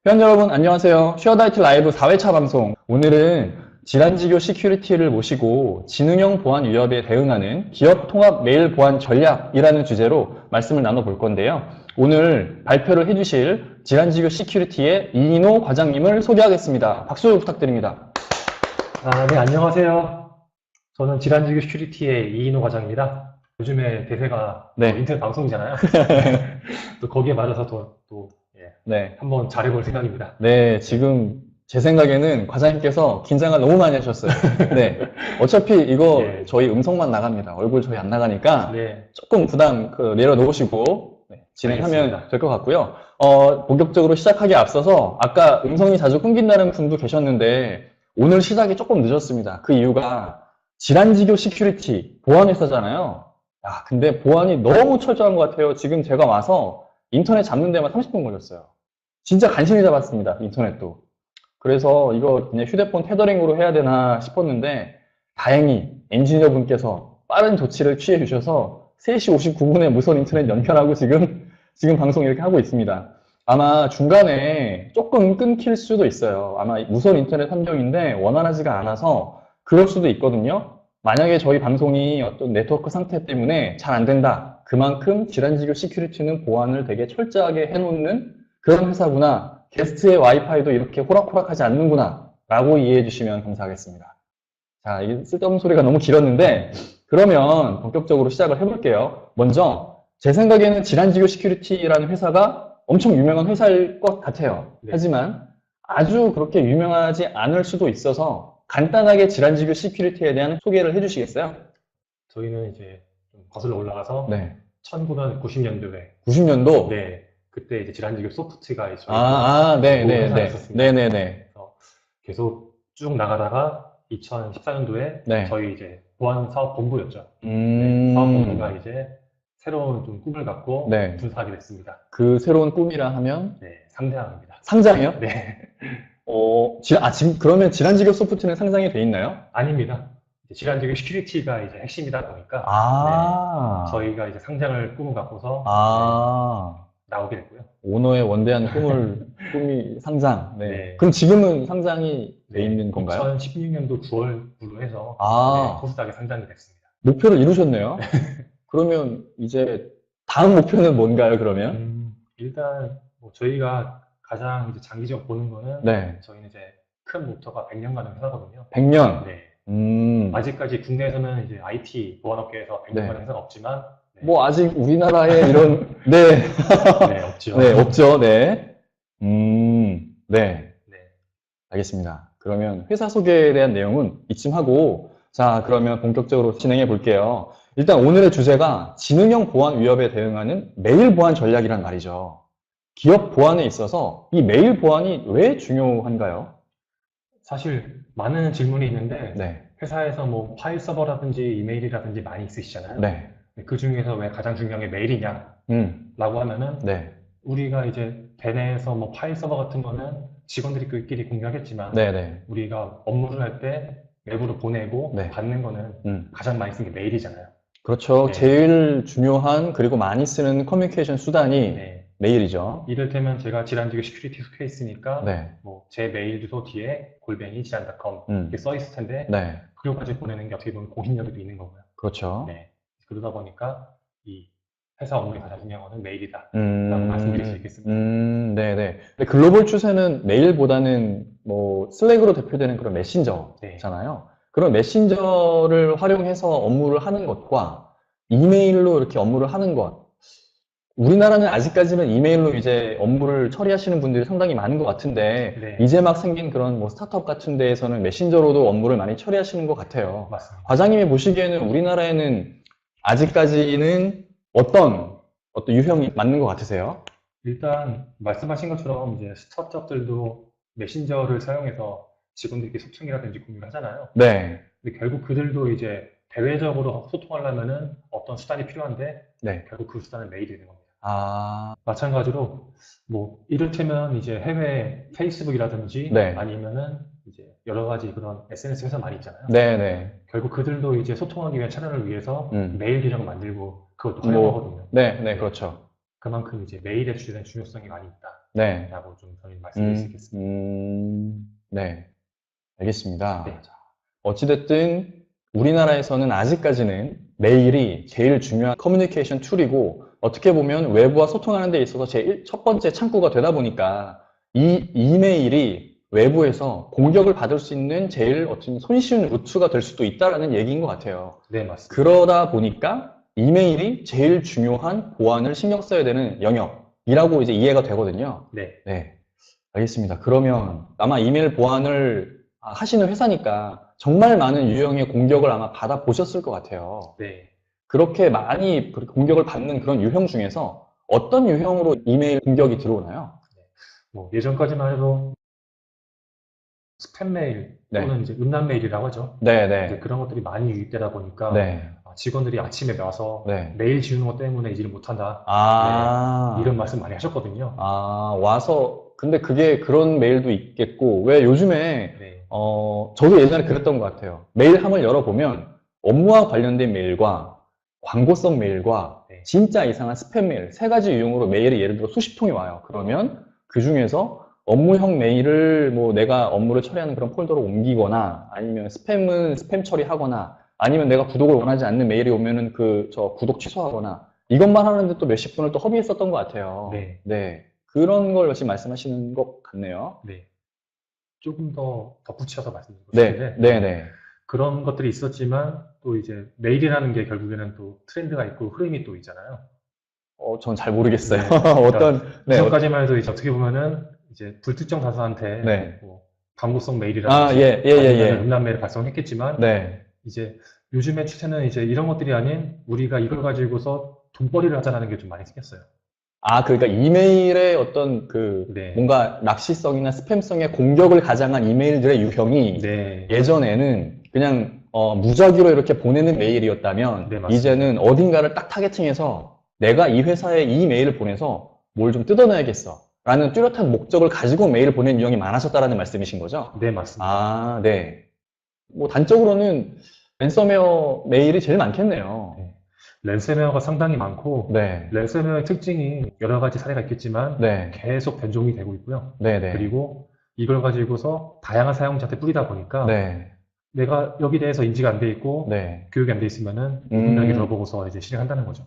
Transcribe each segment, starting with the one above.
회원 여러분 안녕하세요. 쉐어다이트 라이브 4회차 방송. 오늘은 질환지교 시큐리티를 모시고 지능형 보안 위협에 대응하는 기업 통합 메일 보안 전략이라는 주제로 말씀을 나눠볼 건데요. 오늘 발표를 해주실 질환지교 시큐리티의 이인호 과장님을 소개하겠습니다. 박수 부탁드립니다. 네, 안녕하세요. 저는 질환지교 시큐리티의 이인호 과장입니다. 요즘에 대세가 네. 인터넷 방송이잖아요. 또 거기에 맞아서 네. 한번 잘해볼 생각입니다. 네, 지금 제 생각에는 과장님께서 긴장을 너무 많이 하셨어요. 네. 어차피 이거 예. 저희 음성만 나갑니다. 얼굴 저희 안 나가니까 네, 조금 부담 내려놓으시고 진행하면 알겠습니다. 될 것 같고요. 본격적으로 시작하기에 앞서서 아까 음성이 자주 끊긴다는 분도 계셨는데 오늘 시작이 조금 늦었습니다. 그 이유가 질환지교 시큐리티 보안회사잖아요. 야, 근데 보안이 너무 철저한 것 같아요. 지금 제가 와서 인터넷 잡는 데만 30분 걸렸어요. 진짜 간신히 잡았습니다. 인터넷도. 그래서 이거 그냥 휴대폰 테더링으로 해야 되나 싶었는데 다행히 엔지니어분께서 빠른 조치를 취해 주셔서 3시 59분에 무선 인터넷 연결하고 지금 방송 이렇게 하고 있습니다. 아마 중간에 조금 끊길 수도 있어요. 아마 무선 인터넷 환경인데 원활하지가 않아서 그럴 수도 있거든요. 만약에 저희 방송이 어떤 네트워크 상태 때문에 잘 안 된다. 그만큼 질환지교 시큐리티는 보안을 되게 철저하게 해놓는 그런 회사구나. 게스트의 와이파이도 이렇게 호락호락하지 않는구나. 라고 이해해 주시면 감사하겠습니다. 자, 이게 쓸데없는 소리가 너무 길었는데, 그러면 본격적으로 시작을 해볼게요. 먼저, 제 생각에는 질환지교 시큐리티라는 회사가 엄청 유명한 회사일 것 같아요. 네. 하지만 아주 그렇게 유명하지 않을 수도 있어서 간단하게 질환지교 시큐리티에 대한 소개를 해주시겠어요? 저희는 이제 좀 거슬러 올라가서 네. 1990년도에 90년도? 네, 그때 이제 질환지교 소프트가 이제 네네네. 있었습니다. 네네네. 그래서 계속 쭉 나가다가 2014년도에 네. 저희 이제 보안 사업 본부였죠. 네, 사업본부가 이제 새로운 좀 꿈을 갖고 네. 분사하게 됐습니다. 그 새로운 꿈이라 하면? 네, 상대항입니다. 상장이요? 네, 지금 그러면 질환지교 소프트는 상장이 돼 있나요? 아닙니다. 이제 질환지교 시큐리티가 이제 핵심이다 보니까 아. 네, 저희가 이제 상장을 꿈을 갖고서 아. 나오게 됐고요. 오너의 원대한 꿈이 상장. 네. 네. 그럼 지금은 상장이 돼 네, 있는 건가요? 2016년도 9월부로 해서 아. 코스닥에 상장이 됐습니다. 목표를 이루셨네요. 그러면 이제 다음 목표는 뭔가요, 그러면? 일단 뭐 저희가 가장 이제 장기적 보는 거는 네. 저희는 이제 큰 목표가 100년 가는 회사거든요. 100년. 네. 아직까지 국내에서는 이제 IT 보안업계에서 100년 네. 가는 회사는 없지만 네. 뭐 아직 우리나라에 이런 네. 네, 없죠. 네, 없죠. 네. 네. 네. 알겠습니다. 그러면 회사 소개에 대한 내용은 이쯤 하고, 자, 그러면 본격적으로 진행해 볼게요. 일단 오늘의 주제가 지능형 보안 위협에 대응하는 메일 보안 전략이란 말이죠. 기업 보안에 있어서 이 메일 보안이 왜 중요한가요? 사실 많은 질문이 있는데 네. 회사에서 뭐 파일 서버라든지 이메일이라든지 많이 있으시잖아요. 네. 그 중에서 왜 가장 중요한 게 메일이냐? 라고 하면은 네. 우리가 이제 대내에서 뭐 파일 서버 같은 거는 직원들끼리 공유하겠지만 네네. 우리가 업무를 할 때 외부로 보내고 네. 받는 거는 가장 많이 쓰는 게 메일이잖아요. 그렇죠. 네. 제일 중요한 그리고 많이 쓰는 커뮤니케이션 수단이 네. 메일이죠. 이를테면 제가 질환지교 시큐리티 속해 있으니까 네. 뭐 제 메일 주소 뒤에 질환.com 이렇게 써 있을 텐데 네. 그거까지 보내는 게 어떻게 보면 공신력도 있는 거고요. 그렇죠. 네. 그러다 보니까 이 회사 업무에 가장 중요한 거는 메일이다 라고 말씀드릴 수 있겠습니다. 네네. 근데 글로벌 추세는 메일보다는 뭐 슬랙으로 대표되는 그런 메신저잖아요. 그런 메신저를 활용해서 업무를 하는 것과 이메일로 이렇게 업무를 하는 것. 우리나라는 아직까지는 이메일로 이제 업무를 처리하시는 분들이 상당히 많은 것 같은데, 네. 이제 막 생긴 그런 뭐 스타트업 같은 데에서는 메신저로도 업무를 많이 처리하시는 것 같아요. 맞습니다. 과장님이 보시기에는 우리나라에는 아직까지는 어떤 유형이 맞는 것 같으세요? 일단 말씀하신 것처럼 이제 스타트업들도 메신저를 사용해서 직원들끼리 소통이라든지 공유를 하잖아요. 네. 근데 결국 그들도 이제 대외적으로 소통하려면은 어떤 수단이 필요한데 네. 결국 그 수단은 메일이 되는 겁니다. 아, 마찬가지로 뭐 이를테면 이제 해외 페이스북이라든지 네. 아니면은 이제 여러 가지 그런 SNS 회사 많이 있잖아요. 네네. 결국 그들도 이제 소통하기 위한 채널을 위해서 메일 계정을 만들고 그것도 뭐, 활용하거든요. 네, 그렇죠. 그만큼 이제 메일에 대한 중요성이 많이 있다. 네. 좀 저희 말씀드릴 수 있겠습니다. 네. 알겠습니다. 네. 자, 어찌됐든 우리나라에서는 아직까지는 메일이 제일 중요한 커뮤니케이션 툴이고 어떻게 보면 외부와 소통하는 데 있어서 제일 첫 번째 창구가 되다 보니까 이 이메일이 외부에서 공격을 받을 수 있는 제일 어떤 손쉬운 루트가 될 수도 있다라는 얘기인 것 같아요. 네, 맞습니다. 그러다 보니까 이메일이 제일 중요한 보안을 신경 써야 되는 영역이라고 이제 이해가 되거든요. 네. 네. 알겠습니다. 그러면 아마 이메일 보안을 하시는 회사니까 정말 많은 유형의 공격을 아마 받아보셨을 것 같아요. 네. 그렇게 많이 공격을 받는 그런 유형 중에서 어떤 유형으로 이메일 공격이 들어오나요? 뭐 예전까지만 해도 스팸 메일 또는 이제 음란 메일이라고 하죠. 이제 네. 그런 것들이 많이 유입되다 보니까 네. 직원들이 아침에 나와서 네. 메일 지우는 것 때문에 일을 못한다. 이런 말씀 많이 하셨거든요. 와서, 근데 그게 그런 메일도 있겠고, 왜 요즘에, 네. 저도 예전에 그랬던 것 같아요. 메일함을 열어보면 업무와 관련된 메일과 광고성 메일과 네. 진짜 이상한 스팸 메일, 세 가지 유형으로 메일이 예를 들어 수십 통이 와요. 그러면 그 중에서 업무형 메일을 뭐 내가 업무를 처리하는 그런 폴더로 옮기거나 아니면 스팸은 스팸 처리하거나 아니면 내가 구독을 원하지 않는 메일이 오면은 저 구독 취소하거나 이것만 하는데 또 몇십 분을 또 허비했었던 것 같아요. 네. 그런 걸 지금 말씀하시는 것 같네요. 네. 조금 더 덧붙여서 말씀드리고 네. 싶은데 그런 것들이 있었지만 또 이제 메일이라는 게 결국에는 또 트렌드가 있고 흐름이 또 있잖아요. 전 잘 모르겠어요. 네. 이전까지만 해도 이제 어떻게 보면은 이제 불특정 다수한테 뭐 광고성 메일이라든지 아니면 음란 메일을 발송했겠지만 이제 요즘의 추세는 이제 이런 것들이 아닌 우리가 이걸 가지고서 돈벌이를 하자는 게 좀 많이 생겼어요. 그러니까 이메일의 어떤 뭔가 낚시성이나 스팸성의 공격을 가장한 이메일들의 유형이 예전에는 그냥 무작위로 이렇게 보내는 메일이었다면 이제는 어딘가를 딱 타겟팅해서 내가 이 회사에 이 메일을 보내서 뭘 좀 뜯어내야겠어 라는 뚜렷한 목적을 가지고 메일을 보내는 유형이 많아졌다는 말씀이신 거죠? 네, 맞습니다. 네. 뭐 단적으로는 랜섬웨어 메일이 제일 많겠네요. 랜섬웨어가 상당히 많고 랜섬웨어의 특징이 여러 가지 사례가 있겠지만 계속 변종이 되고 있고요. 그리고 이걸 가지고서 다양한 사용자한테 뿌리다 보니까 내가 여기 대해서 인지가 안 돼 있고 교육이 안 돼 있으면은 분명히 들어보고서 이제 실행한다는 거죠.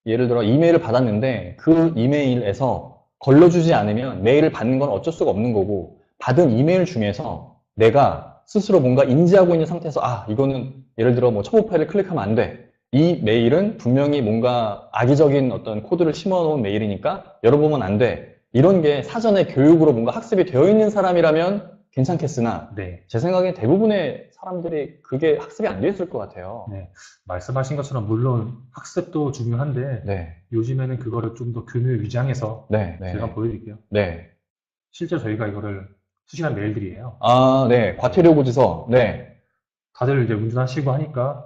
예를 들어 이메일을 받았는데 그 이메일에서 걸러주지 않으면 메일을 받는 건 어쩔 수가 없는 거고 받은 이메일 중에서 내가 스스로 뭔가 인지하고 있는 상태에서 이거는 예를 들어 뭐 첨부 파일을 클릭하면 안 돼. 이 메일은 분명히 뭔가 악의적인 어떤 코드를 심어놓은 메일이니까 열어보면 안 돼. 이런 게 사전에 교육으로 뭔가 학습이 되어 있는 사람이라면 괜찮겠으나 제 생각에 대부분의 사람들이 그게 학습이 안 되어 있을 것 같아요. 말씀하신 것처럼 물론 학습도 중요한데 요즘에는 그거를 좀 더 교묘 위장해서 제가 한번 보여드릴게요. 실제 저희가 이거를 수신한 메일들이에요. 과태료 고지서. 다들 이제 운전하시고 하니까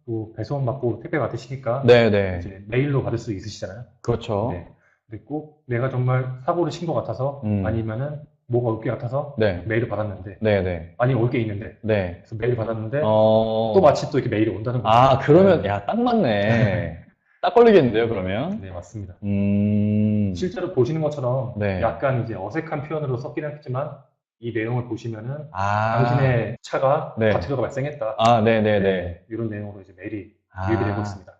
또 배송 받고 택배 받으시니까 이제 메일로 받을 수 있으시잖아요. 그렇죠. 근데 꼭 내가 정말 사고를 친 것 같아서 아니면은 뭐가 올 게 같아서 메일을 받았는데 아니 올 게 있는데 그래서 메일을 받았는데 또 마치 또 이렇게 메일이 온다는 거죠. 그러면 딱 맞네. 딱 걸리겠는데요, 그러면? 네, 맞습니다. 실제로 보시는 것처럼 약간 이제 어색한 표현으로 썼긴 했지만 이 내용을 보시면은 당신의 차가 과태료가 발생했다. 이런 내용으로 이제 메일이 유입이 되고 있습니다.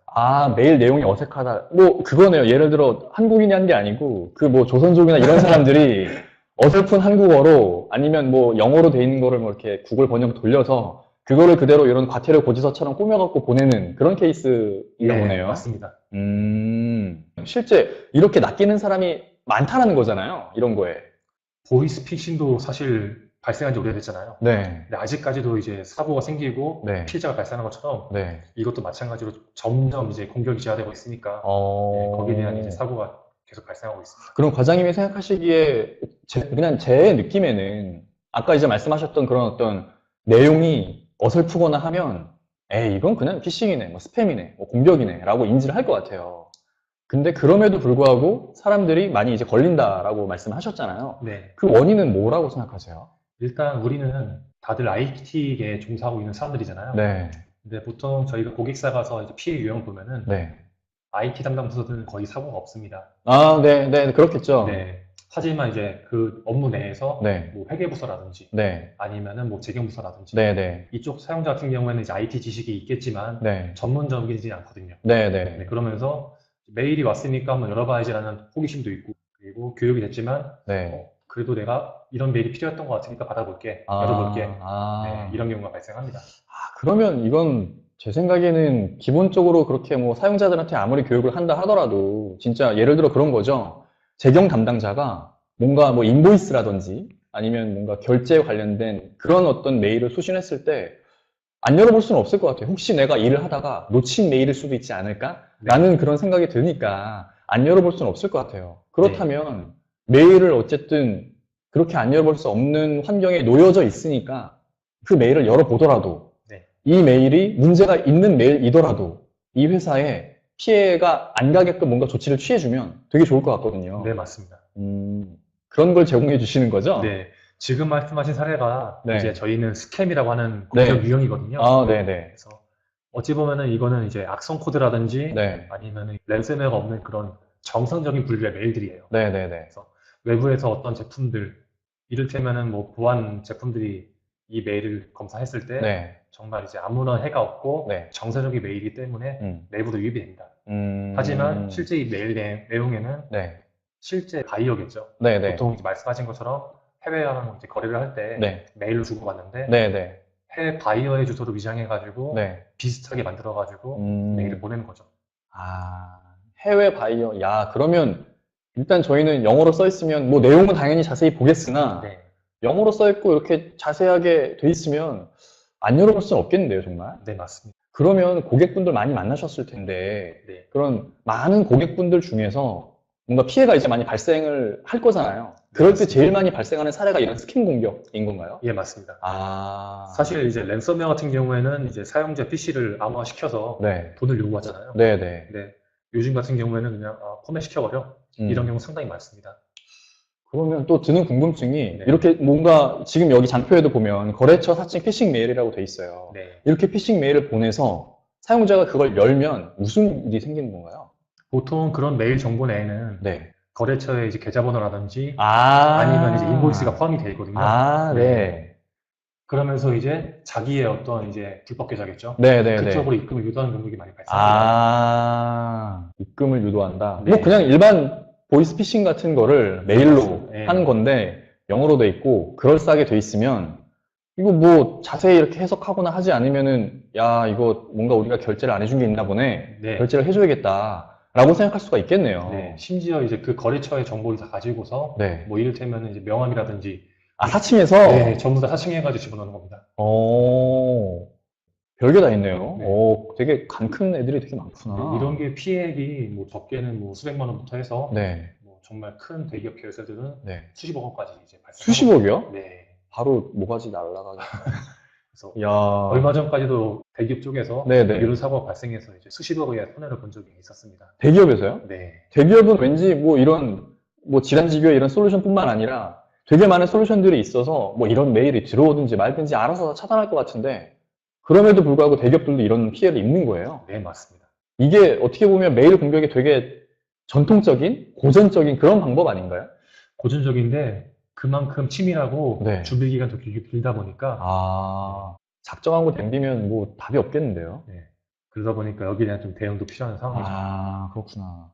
메일 내용이 어색하다. 뭐 그거네요. 예를 들어 한국인이 한 게 아니고 그 뭐 조선족이나 이런 사람들이 어설픈 한국어로 아니면 뭐 영어로 돼 있는 거를 뭐 이렇게 구글 번역 돌려서 그거를 그대로 이런 과태료 고지서처럼 꾸며갖고 보내는 그런 케이스인가 보네요. 맞습니다. 실제 이렇게 낚이는 사람이 많다는 거잖아요. 이런 거에. 보이스피싱도 사실 발생한 지 오래됐잖아요. 근데 아직까지도 이제 사고가 생기고 피해자가 발생하는 것처럼 이것도 마찬가지로 점점 이제 공격이 지하되고 있으니까 거기에 대한 이제 사고가 계속 발생하고 있습니다. 그럼 과장님이 생각하시기에 그냥 제 느낌에는 아까 이제 말씀하셨던 그런 어떤 내용이 어설프거나 하면 이건 그냥 피싱이네, 뭐 스팸이네, 뭐 공격이네 라고 인지를 할 것 같아요. 근데 그럼에도 불구하고 사람들이 많이 이제 걸린다라고 말씀하셨잖아요. 그 원인은 뭐라고 생각하세요? 일단 우리는 다들 IT계에 종사하고 있는 사람들이잖아요. 근데 보통 저희가 고객사 가서 이제 피해 유형을 보면은 IT 담당 부서들은 거의 사고가 없습니다. 아, 네, 네, 그렇겠죠. 네. 하지만 이제 그 업무 내에서 네, 뭐 회계부서라든지 네, 아니면은 뭐 재경부서라든지 네, 네, 이쪽 사용자 같은 경우에는 이제 IT 지식이 있겠지만 네, 전문적이지 않거든요. 네, 네, 네, 그러면서 메일이 왔으니까 한번 열어봐야지라는 호기심도 있고, 그리고 교육이 됐지만, 네. 그래도 내가 이런 메일이 필요했던 것 같으니까 받아볼게, 열어볼게. 네, 이런 경우가 발생합니다. 그러면 이건 제 생각에는 기본적으로 그렇게 뭐 사용자들한테 아무리 교육을 한다 하더라도 진짜 예를 들어 그런 거죠. 재경 담당자가 뭔가 뭐 인보이스라든지 아니면 뭔가 결제에 관련된 그런 어떤 메일을 수신했을 때 안 열어볼 수는 없을 것 같아요. 혹시 내가 일을 하다가 놓친 메일일 수도 있지 않을까? 네. 라는 그런 생각이 드니까 안 열어볼 수는 없을 것 같아요. 네. 그렇다면 메일을 어쨌든 그렇게 안 열어볼 수 없는 환경에 놓여져 있으니까 그 메일을 열어보더라도 네. 이 메일이 문제가 있는 메일이더라도 이 회사에 피해가 안 가게끔 뭔가 조치를 취해주면 되게 좋을 것 같거든요. 네, 맞습니다. 그런 걸 제공해 주시는 거죠? 네. 지금 말씀하신 사례가 네. 이제 저희는 스캠이라고 하는 공격 네. 유형이거든요. 아, 네네. 그래서 어찌 보면은 이거는 이제 악성 코드라든지 네. 아니면은 랜섬웨어가 없는 그런 정상적인 분류의 메일들이에요. 네네네. 그래서 외부에서 어떤 제품들, 이를테면은 뭐 보안 제품들이 이 메일을 검사했을 때 네. 정말 이제 아무런 해가 없고 네. 정상적인 메일이기 때문에 내부도 유입이 됩니다. 하지만 실제 이 메일 내용에는 네. 실제 바이어겠죠. 네네. 보통 이제 말씀하신 것처럼 해외랑 이제 거래를 할 때 네. 메일로 주고받는데 네네. 해외 바이어의 주소를 위장해가지고 네. 비슷하게 만들어가지고 메일을 보내는 거죠. 아, 해외 바이어. 야, 그러면 일단 저희는 영어로 써 있으면 뭐 내용은 당연히 자세히 보겠으나 네. 영어로 써 있고 이렇게 자세하게 돼 있으면 안 열어볼 수는 없겠는데요, 정말? 네, 맞습니다. 그러면 고객분들 많이 만나셨을 텐데 네. 그런 많은 고객분들 중에서 뭔가 피해가 이제 많이 발생을 할 거잖아요. 그럴 때 제일 많이 발생하는 사례가 이런 스킨 공격인 건가요? 예, 맞습니다. 아, 사실 이제 랜섬웨어 같은 경우에는 이제 사용자 PC를 암호화시켜서 네. 돈을 요구하잖아요. 네네. 네. 요즘 같은 경우에는 그냥 포맷 시켜버려. 이런 경우 상당히 많습니다. 그러면 또 드는 궁금증이 네. 이렇게 뭔가 지금 여기 장표에도 보면 거래처 사칭 피싱 메일이라고 돼 있어요. 네. 이렇게 피싱 메일을 보내서 사용자가 그걸 열면 무슨 일이 생기는 건가요? 보통 그런 메일 정보 내에는 네. 거래처의 이제 계좌번호라든지 아니면 이제 인보이스가 포함이 되어 있거든요. 아, 네. 그러면서 이제 자기의 어떤 이제 불법 계좌겠죠. 네네네. 그쪽으로 입금을 유도하는 경우가 많이 발생합니다. 아, 입금을 유도한다. 네. 뭐 그냥 일반 보이스피싱 같은 거를 메일로 네. 하는 건데 영어로 돼 있고 그럴싸하게 돼 있으면 이거 뭐 자세히 이렇게 해석하거나 하지 않으면은 야, 이거 뭔가 우리가 결제를 안 해준 게 있나 보네. 네. 결제를 해줘야겠다라고 생각할 수가 있겠네요. 네. 심지어 이제 그 거래처의 정보를 다 가지고서 네. 뭐 이를테면 이제 명함이라든지 사칭해서? 네, 전부 다 사칭해가지고 집어넣는 겁니다. 별게 다 있네요. 네. 되게 간 큰 애들이 되게 많구나. 네, 이런 게 피해액이 뭐 적게는 뭐 수백만 원부터 해서 네. 뭐 정말 큰 대기업 계열사들은 네. 수십억 원까지 이제 발생. 수십억이요? 네. 바로 모가지 날라가겠다. 그래서 야. 얼마 전까지도 대기업 쪽에서 네네. 이런 사고가 발생해서 이제 수십억의 손해를 본 적이 있었습니다. 대기업에서요? 네. 대기업은 왠지 뭐 이런 뭐 질환지교의 이런 솔루션뿐만 아니라 되게 많은 솔루션들이 있어서 뭐 이런 메일이 들어오든지 말든지 알아서 차단할 것 같은데 그럼에도 불구하고 대기업들도 이런 피해를 입는 거예요. 네, 맞습니다. 이게 어떻게 보면 메일 공격이 되게 전통적인, 고전적인 그런 방법 아닌가요? 고전적인데 그만큼 치밀하고 네. 준비 기간도 길다 보니까 작정하고 덤비면 뭐 답이 없겠는데요. 네. 그러다 보니까 여기에 대한 좀 대응도 필요한 상황이죠. 그렇구나.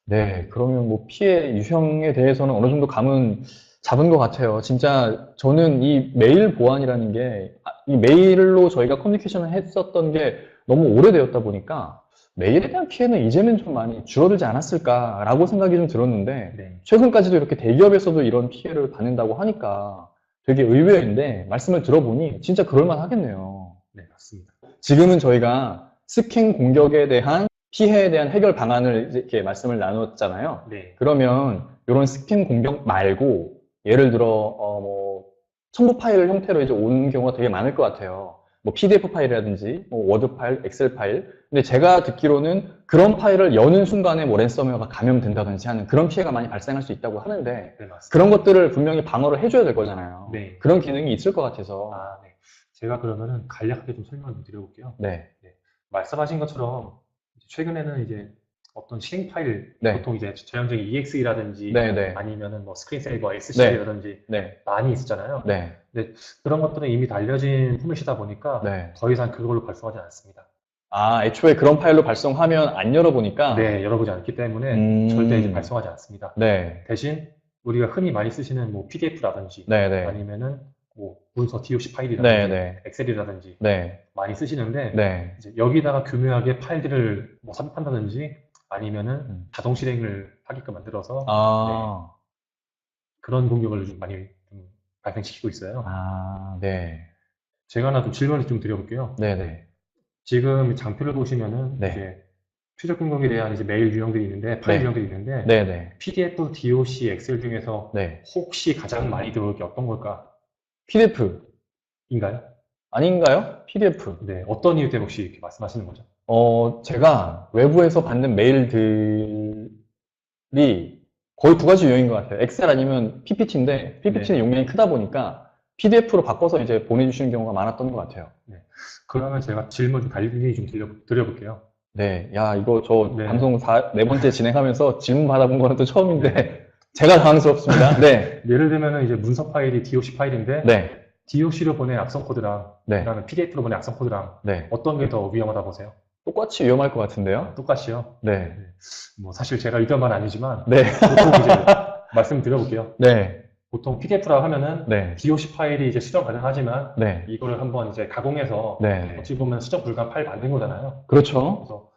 네, 그러면 뭐 피해 유형에 대해서는 어느 정도 감은 잡은 것 같아요. 진짜 저는 이 메일 보안이라는 게, 이 메일로 저희가 커뮤니케이션을 했었던 게 너무 오래되었다 보니까 메일에 대한 피해는 이제는 좀 많이 줄어들지 않았을까라고 생각이 좀 들었는데, 네. 최근까지도 이렇게 대기업에서도 이런 피해를 받는다고 하니까 되게 의외인데, 말씀을 들어보니 진짜 그럴만 하겠네요. 네, 맞습니다. 지금은 저희가 스킨 공격에 대한 피해에 대한 해결 방안을 이렇게 말씀을 나눴잖아요. 네. 그러면 이런 스킨 공격 말고 예를 들어 뭐 첨부 파일 형태로 이제 오는 경우가 되게 많을 것 같아요. 뭐 PDF 파일이라든지 뭐 워드 파일, 엑셀 파일. 근데 제가 듣기로는 그런 파일을 여는 순간에 뭐 랜섬웨어가 감염된다든지 하는 그런 피해가 많이 발생할 수 있다고 하는데 네, 맞습니다. 그런 것들을 분명히 방어를 해줘야 될 거잖아요. 네. 그런 기능이 있을 것 같아서. 네. 제가 그러면은 간략하게 좀 설명을 좀 드려볼게요. 네. 말씀하신 것처럼 최근에는 이제 어떤 실행 파일, 네. 보통 이제 전형적인 EXE라든지 네네. 아니면은 뭐 스크린세이버 SC라든지 네. 많이 있었잖아요. 네. 근데 그런 것들은 이미 달려진 포맷이다 보니까 네. 더 이상 그걸로 발송하지 않습니다. 아, 애초에 그런 파일로 발송하면 안 열어보니까? 네, 열어보지 않기 때문에 절대 이제 발송하지 않습니다. 네. 대신 우리가 흔히 많이 쓰시는 뭐 PDF라든지 네네. 아니면은 뭐 문서 DOC 파일이라든지 네네. 엑셀이라든지 네. 많이 쓰시는데 네. 이제 여기다가 교묘하게 파일들을 뭐 삽입한다든지 아니면은 자동 실행을 하게끔 만들어서 아, 그런 공격을 좀 많이 좀 발생시키고 있어요. 아, 네. 제가 하나 좀 질문을 좀 드려볼게요. 네네. 지금 장표를 보시면은 네. 이제 추적 공격에 대한 이제 메일 유형들이 있는데 파일 네. 유형들이 있는데 네네. PDF, DOC, 엑셀 중에서 네. 혹시 가장 많이 들어올 게 어떤 걸까? PDF. 인가요? 아닌가요? PDF. 네, 어떤 이유 때문에 혹시 이렇게 말씀하시는 거죠? 제가 외부에서 받는 메일들이 거의 두 가지 유형인 것 같아요. 엑셀 아니면 PPT인데, PPT는 용량이 크다 보니까 PDF로 바꿔서 이제 보내주시는 경우가 많았던 것 같아요. 네. 그러면 제가 질문 좀 달리 좀 드려볼게요. 네. 야, 이거 저 네. 방송 네 번째 진행하면서 질문 받아본 거는 또 처음인데, 네. 제가 당황스럽습니다. 네. 예를 들면은 이제 문서 파일이 DOC 파일인데, 네. DOC로 보낸 악성 코드랑, 네. 그다음에 PDF로 보낸 악성 코드랑, 네. 어떤 게 더 위험하다 보세요? 똑같이 위험할 것 같은데요? 똑같이요? 네. 뭐 사실 제가 의견 건 아니지만, 네. 보통 이제 말씀드려볼게요. 네. 보통 PDF라고 하면은 네. DOC 파일이 이제 수정 가능하지만 네. 이거를 한번 이제 가공해서 네. 어찌 보면 수정 불가한 파일 만든 거잖아요. 그렇죠. 그래서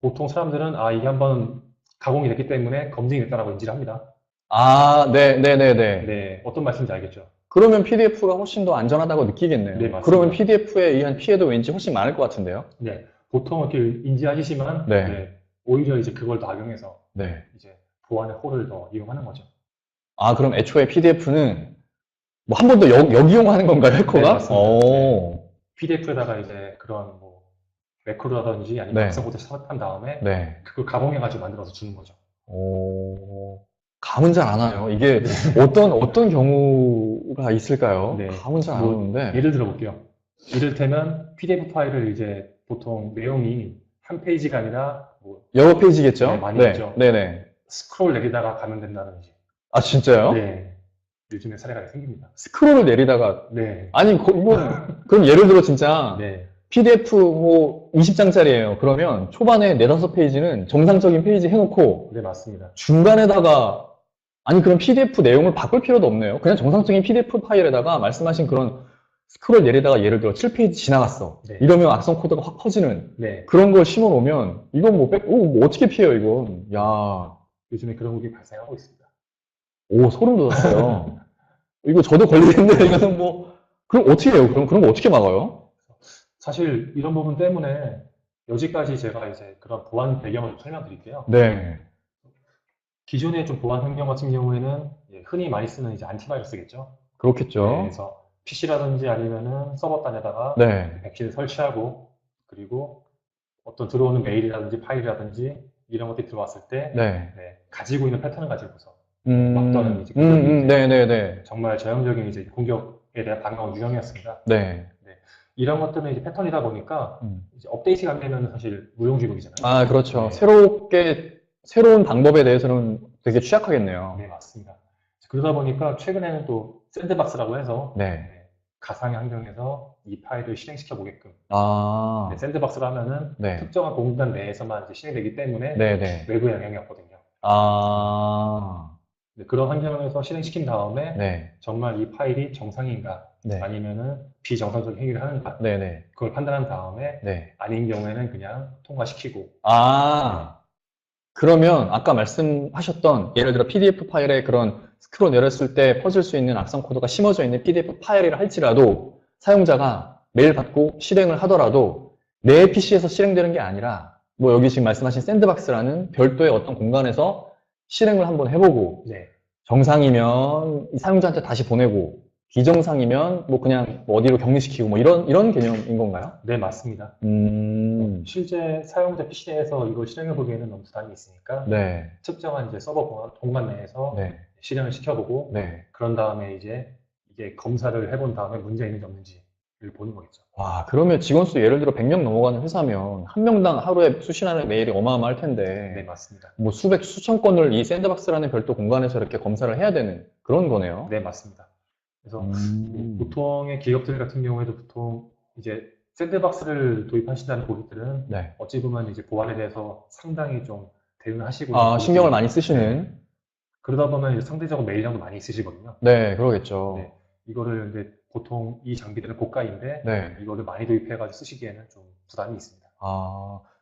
보통 사람들은 아 이게 한번 가공이 됐기 때문에 검증이 됐다라고 인지를 합니다. 아, 네네네네. 네, 어떤 말씀인지 알겠죠? 그러면 PDF가 훨씬 더 안전하다고 느끼겠네요. 네, 맞습니다. 그러면 PDF에 의한 피해도 왠지 훨씬 많을 것 같은데요? 네, 보통 이렇게 인지하시지만 네. 네, 오히려 이제 그걸 더 악용해서 네. 이제 보안의 홀을 더 이용하는 거죠. 아, 그럼 애초에 PDF는 뭐 한 번 더 역이용하는 건가요, 해커가? 네, 맞습니다. 오. PDF에다가 이제 그런 뭐 매크로라든지 아니면 네. 악성 코드 삽입한 다음에 네. 그걸 가공해가지고 만들어서 주는 거죠. 오. 감은 잘 안 와요. 이게 어떤 경우가 있을까요? 네. 감은 잘 안 뭐, 오는데. 예를 들어볼게요. 이를테면 PDF 파일을 이제 보통 내용이 한 페이지가 아니라 뭐 여러 페이지겠죠? 네, 많이 네. 있죠. 네네. 스크롤 내리다가 가면 된다든지. 아, 진짜요? 네. 요즘에 사례가 생깁니다. 스크롤을 내리다가. 네. 아니, 이건, 그럼 예를 들어 진짜. 네. PDF 뭐 20장짜리예요. 그러면 초반에 4-5페이지는 정상적인 페이지 해놓고 네, 맞습니다. 중간에다가 아니 그럼 PDF 내용을 바꿀 필요도 없네요. 그냥 정상적인 PDF 파일에다가 말씀하신 그런 스크롤 내리다가 예를 들어 7페이지 지나갔어. 네. 이러면 악성 코드가 확 퍼지는 네. 그런 걸 심어 놓으면 이건 뭐 어떻게 피해요, 이건. 야. 요즘에 그런 일이 발생하고 있습니다. 오, 소름 돋았어요. 이거 저도 걸리겠는데 이거는 뭐 그럼 어떻게 해요? 그런 거 어떻게 막아요? 사실 이런 부분 때문에 여지까지 제가 이제 그런 보안 배경을 좀 설명드릴게요. 네. 기존의 좀 보안 환경 같은 경우에는 흔히 많이 쓰는 이제 안티바이러스겠죠. 그렇겠죠. 네, 그래서 PC라든지 아니면은 서버단에다가 네. 백신을 설치하고 그리고 어떤 들어오는 메일이라든지 파일이라든지 이런 것들이 들어왔을 때 네. 가지고 있는 패턴을 가지고서 막더는 이제 네네네. 정말 전형적인 이제 공격에 대한 반가운 유형이었습니다. 네. 이런 것들은 이제 패턴이다 보니까 이제 업데이트가 안 되면 사실 무용지물이잖아요. 아, 그렇죠. 네. 새로운 방법에 대해서는 되게 취약하겠네요. 네, 맞습니다. 그러다 보니까 최근에는 또 샌드박스라고 해서 네. 가상의 환경에서 이 파일을 실행시켜 보게끔. 아. 샌드박스로 하면은 네. 특정한 공간 내에서만 이제 실행되기 때문에 네네. 외부의 영향이 없거든요. 아. 그런 환경에서 실행시킨 다음에 네. 정말 이 파일이 정상인가 네. 아니면은 비정상적인 행위를 하는가 네네. 그걸 판단한 다음에 네. 아닌 경우에는 그냥 통과시키고. 아. 그러면 아까 말씀하셨던 예를 들어 PDF 파일에 그런 스크롤 내렸을 때 퍼질 수 있는 악성 코드가 심어져 있는 PDF 파일이라 할지라도 사용자가 메일 받고 실행을 하더라도 내 PC에서 실행되는 게 아니라 뭐 여기 지금 말씀하신 샌드박스라는 별도의 어떤 공간에서 실행을 한번 해보고 네. 정상이면 사용자한테 다시 보내고 비정상이면 뭐 그냥 뭐 어디로 격리시키고 뭐 이런 개념인 건가요? 네, 맞습니다. 실제 사용자 PC에서 이걸 실행해 보기에는 너무 부담이 있으니까 네. 특정한 이제 서버 공간 내에서 네. 실행을 시켜보고 네. 그런 다음에 이제 이게 검사를 해본 다음에 문제 있는지 없는지 보는 거겠죠. 와, 그러면 직원 수 예를 들어 100명 넘어가는 회사면 한 명당 하루에 수신하는 메일이 어마어마할 텐데 네, 맞습니다. 뭐 수백, 수천 건을 이 샌드박스라는 별도 공간에서 이렇게 검사를 해야 되는 그런 거네요. 네, 맞습니다. 그래서 보통의 기업들 같은 경우에도 보통 이제 샌드박스를 도입하신다는 고객들은 네. 어찌 보면 이제 보안에 대해서 상당히 좀 대응하시고 신경을 많이 쓰시는. 네. 그러다 보면 이제 상대적으로 메일량도 많이 있으시거든요. 네, 그러겠죠. 네. 이거를 이제 보통 이 장비들은 고가인데 네. 이거를 많이 도입해가지고 쓰시기에는 좀 부담이 있습니다.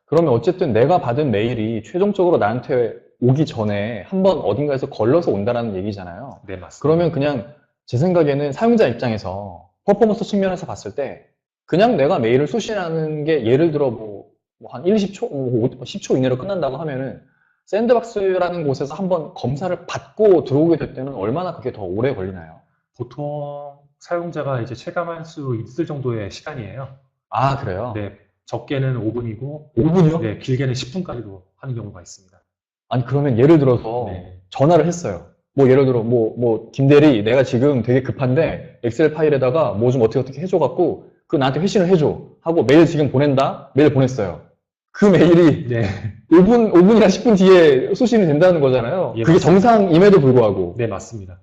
그러면 어쨌든 내가 받은 메일이 최종적으로 나한테 오기 전에 한번 어딘가에서 걸러서 온다라는 얘기잖아요. 네, 맞습니다. 그러면 그냥 제 생각에는 사용자 입장에서 퍼포먼스 측면에서 봤을 때 그냥 내가 메일을 수신하는 게 예를 들어 한 1, 10초, 10초 이내로 끝난다고 하면은 샌드박스라는 곳에서 한번 검사를 받고 들어오게 될 때는 얼마나 그게 더 오래 걸리나요? 보통 사용자가 이제 체감할 수 있을 정도의 시간이에요. 그래요? 네, 적게는 5분이고 5분이요? 네, 길게는 10분까지도 하는 경우가 있습니다. 아니, 그러면 예를 들어서 네. 전화를 했어요. 예를 들어, 김대리, 내가 지금 되게 급한데, 엑셀 파일에다가 뭐 좀 어떻게 해줘갖고, 나한테 회신을 해줘. 하고, 메일 지금 보낸다? 메일 보냈어요. 그 메일이 네. 5분이나 10분 뒤에 수신이 된다는 거잖아요. 예, 그게 맞습니다. 정상임에도 불구하고. 네, 맞습니다.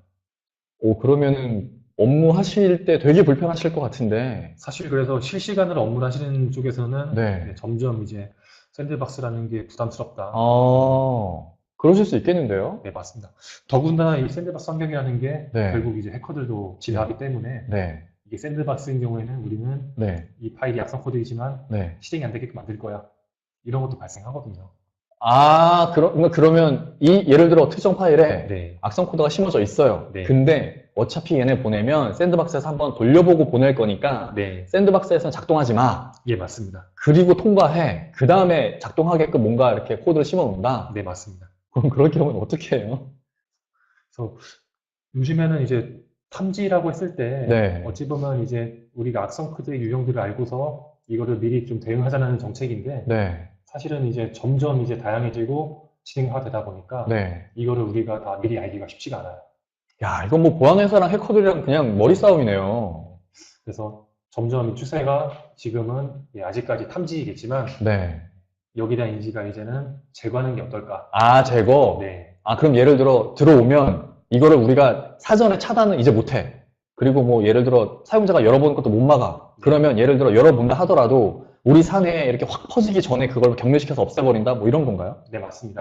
그러면은 업무 하실 때 되게 불편하실 것 같은데. 사실 그래서 실시간으로 업무를 하시는 쪽에서는 네. 점점 이제 샌드박스라는 게 부담스럽다. 그러실 수 있겠는데요? 네, 맞습니다. 더군다나 이 샌드박스 환경이라는 게 네. 결국 이제 해커들도 지배하기 때문에 네. 이게 샌드박스인 경우에는 우리는 네. 이 파일이 악성 코드이지만 네. 실행이 안 되게끔 만들 거야. 이런 것도 발생하거든요. 그러면 예를 들어 특정 파일에 네. 악성 코드가 심어져 있어요. 네. 근데 어차피 얘네 보내면 샌드박스에서 한번 돌려보고 보낼 거니까 네. 샌드박스에서는 작동하지 마. 예, 맞습니다. 그리고 통과해. 그 다음에 작동하게끔 뭔가 이렇게 코드를 심어 놓는다. 네, 맞습니다. 그럼 그럴 경우는 어떻게 해요? 그래서 요즘에는 이제 탐지라고 했을 때 네. 어찌 보면 이제 우리가 악성 코드의 유형들을 알고서 이거를 미리 좀 대응하자는 정책인데 네. 사실은 이제 점점 이제 다양해지고 진행화되다 보니까 네. 이거를 우리가 다 미리 알기가 쉽지가 않아요. 야, 이건 보안회사랑 해커들이랑 그냥 머리 싸움이네요. 그래서 점점 이 추세가 지금은 아직까지 탐지이겠지만 네. 여기에 대한 인지가 이제는 제거하는 게 어떨까? 제거? 네. 그럼 예를 들어 들어오면 이거를 우리가 사전에 차단은 이제 못해. 그리고 예를 들어 사용자가 열어보는 것도 못 막아. 그러면 예를 들어 열어본다 하더라도 우리 사내에 이렇게 확 퍼지기 전에 그걸 격리시켜서 없애버린다? 이런 건가요? 네, 맞습니다.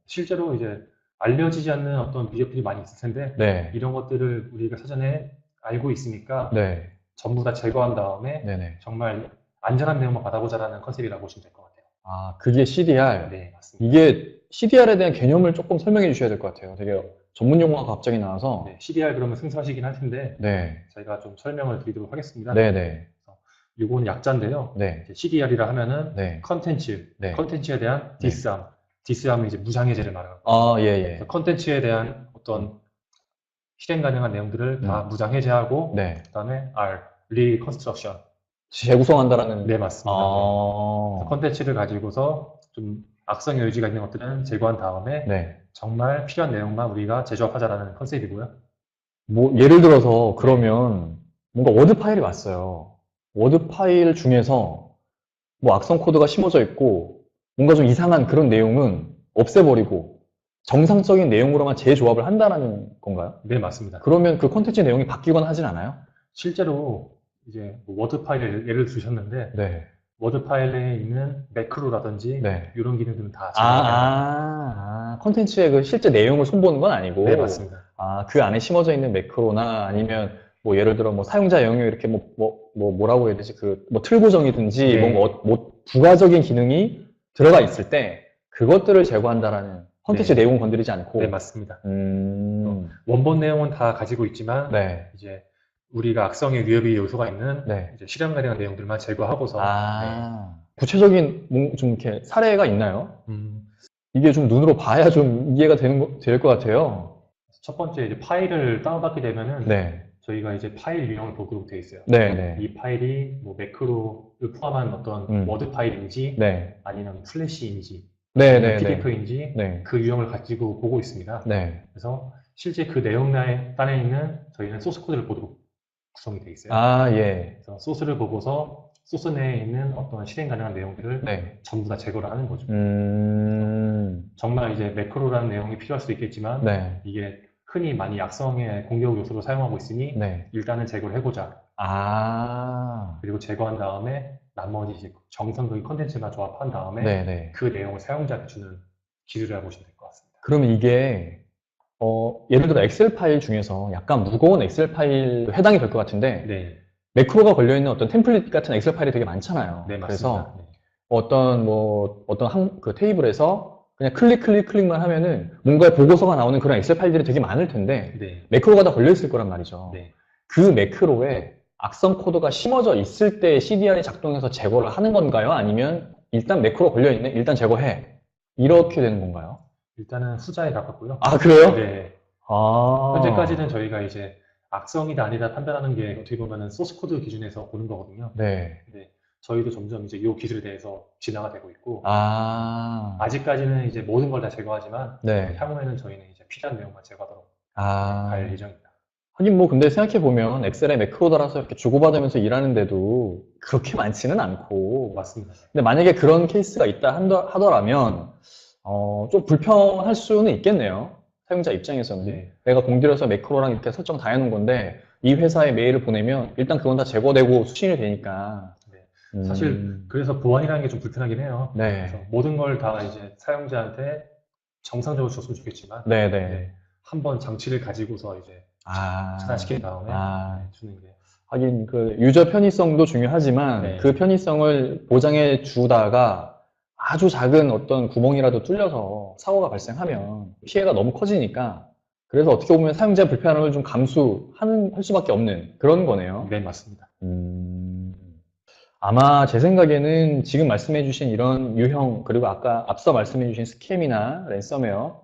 실제로 이제 알려지지 않는 어떤 위협들이 많이 있을 텐데 네. 이런 것들을 우리가 사전에 알고 있으니까 네. 전부 다 제거한 다음에 네네. 정말 안전한 내용만 받아보자라는 컨셉이라고 보시면 될 것 같아요. 그게 CDR? 네, 맞습니다. 이게 CDR에 대한 개념을 조금 설명해 주셔야 될 것 같아요. 되게 전문 용어가 갑자기 나와서. 네, CDR 그러면 생소하시긴 할 텐데 네. 저희가 좀 설명을 드리도록 하겠습니다. 네네. 이건 약자인데요. 네. CDR이라 하면은 네. 컨텐츠, 네. 컨텐츠에 대한 디스함, 디스함은 이제 무장해제를 말하는 예. 컨텐츠에 대한 어떤 실행 가능한 내용들을 다 무장해제하고 네. 그다음에 R, 리컨스트럭션 재구성한다라는. 네, 맞습니다. 컨텐츠를 가지고서 좀 악성의 의지가 있는 것들은 제거한 다음에 네. 정말 필요한 내용만 우리가 재조합하자라는 컨셉이고요. 예를 들어서 그러면 뭔가 워드 파일이 왔어요. 워드 파일 중에서 악성 코드가 심어져 있고 뭔가 좀 이상한 그런 내용은 없애버리고 정상적인 내용으로만 재조합을 한다는 건가요? 네, 맞습니다. 그러면 그 콘텐츠 내용이 바뀌거나 하진 않아요? 실제로 이제 워드 파일을 예를 주셨는데 네. 워드 파일에 있는 매크로라든지 네. 이런 기능들은 다 제거합니다. 콘텐츠의 그 실제 내용을 손보는 건 아니고. 네, 맞습니다. 그 안에 심어져 있는 매크로나 아니면 예를 들어 사용자 영역 이렇게 뭐라고 해야 되지? 틀 고정이든지 네. 부가적인 기능이 들어가 있을 때 그것들을 제거한다라는 콘텐츠 네. 내용은 건드리지 않고. 네, 맞습니다. 원본 내용은 다 가지고 있지만 네. 이제 우리가 악성의 위협의 요소가 있는 네. 이제 실행 가능한 내용들만 제거하고서 구체적인 좀 이렇게 사례가 있나요? 이게 좀 눈으로 봐야 좀 이해가 될 것 같아요. 첫 번째 이제 파일을 다운받게 되면은 네. 저희가 이제 파일 유형을 보도록 되어 있어요. 네. 이 파일이 매크로를 포함한 어떤 워드 파일인지 아니면 플래시인지 PDF인지 그 유형을 가지고 보고 있습니다. 네. 그래서 실제 그 내용 단에 있는 저희는 소스 코드를 보도록 구성이 되어 있어요. 아, 예. 그래서 소스를 보고서 소스 내에 있는 어떤 실행 가능한 내용들을 네. 전부 다 제거를 하는 거죠. 정말 이제 매크로라는 내용이 필요할 수도 있겠지만 네. 이게 흔히 많이 약성의 공격 요소로 사용하고 있으니 네. 일단은 제거를 해보자. 아, 그리고 제거한 다음에 나머지 이제 정성적인 컨텐츠만 조합한 다음에 네네. 그 내용을 사용자한테 주는 기술이라고 보시면 될 것 같습니다. 그러면 이게, 예를 들어 엑셀 파일 중에서 약간 무거운 엑셀 파일 해당이 될 것 같은데, 네, 매크로가 걸려있는 어떤 템플릿 같은 엑셀 파일이 되게 많잖아요. 네, 그래서 맞습니다. 네. 어떤 그 테이블에서 그냥 클릭만 하면은 뭔가 보고서가 나오는 그런 엑셀 파일들이 되게 많을 텐데, 네, 매크로가 다 걸려있을 거란 말이죠. 네. 그 매크로에 악성 코드가 심어져 있을 때 CDR이 작동해서 제거를 하는 건가요? 아니면 일단 매크로 걸려있네? 일단 제거해. 이렇게 되는 건가요? 일단은 후자에 가깝고요. 아, 그래요? 네. 아. 현재까지는 저희가 이제 악성이다 아니다 판단하는 게 어떻게 보면은 소스 코드 기준에서 보는 거거든요. 네. 네. 저희도 점점 이제 이 기술에 대해서 진화가 되고 있고, 아. 아직까지는 이제 모든 걸 다 제거하지만, 네. 향후에는 저희는 이제 필요한 내용만 제거하도록 아. 갈 예정입니다. 하긴 뭐 근데 생각해보면 엑셀에 매크로 달아서 이렇게 주고받으면서 일하는데도 그렇게 많지는 않고. 맞습니다. 근데 만약에 그런 케이스가 있다 하더라면, 좀 불편할 수는 있겠네요. 사용자 입장에서는. 네. 내가 공들여서 매크로랑 이렇게 설정 다 해놓은 건데, 이 회사에 메일을 보내면 일단 그건 다 제거되고 수신이 되니까. 네. 사실 그래서 보안이라는 게 좀 불편하긴 해요. 네. 그래서 모든 걸 다 이제 사용자한테 정상적으로 줬으면 좋겠지만, 네네. 네. 한번 장치를 가지고서 이제 차단시킨 다음에 주는 게. 하긴 그 유저 편의성도 중요하지만 네. 그 편의성을 보장해 주다가 아주 작은 어떤 구멍이라도 뚫려서 사고가 발생하면 피해가 너무 커지니까, 그래서 어떻게 보면 사용자 불편함을 좀 할 수밖에 없는 그런 거네요. 네, 맞습니다. 아마 제 생각에는 지금 말씀해 주신 이런 유형, 그리고 앞서 말씀해 주신 스캠이나 랜섬웨어,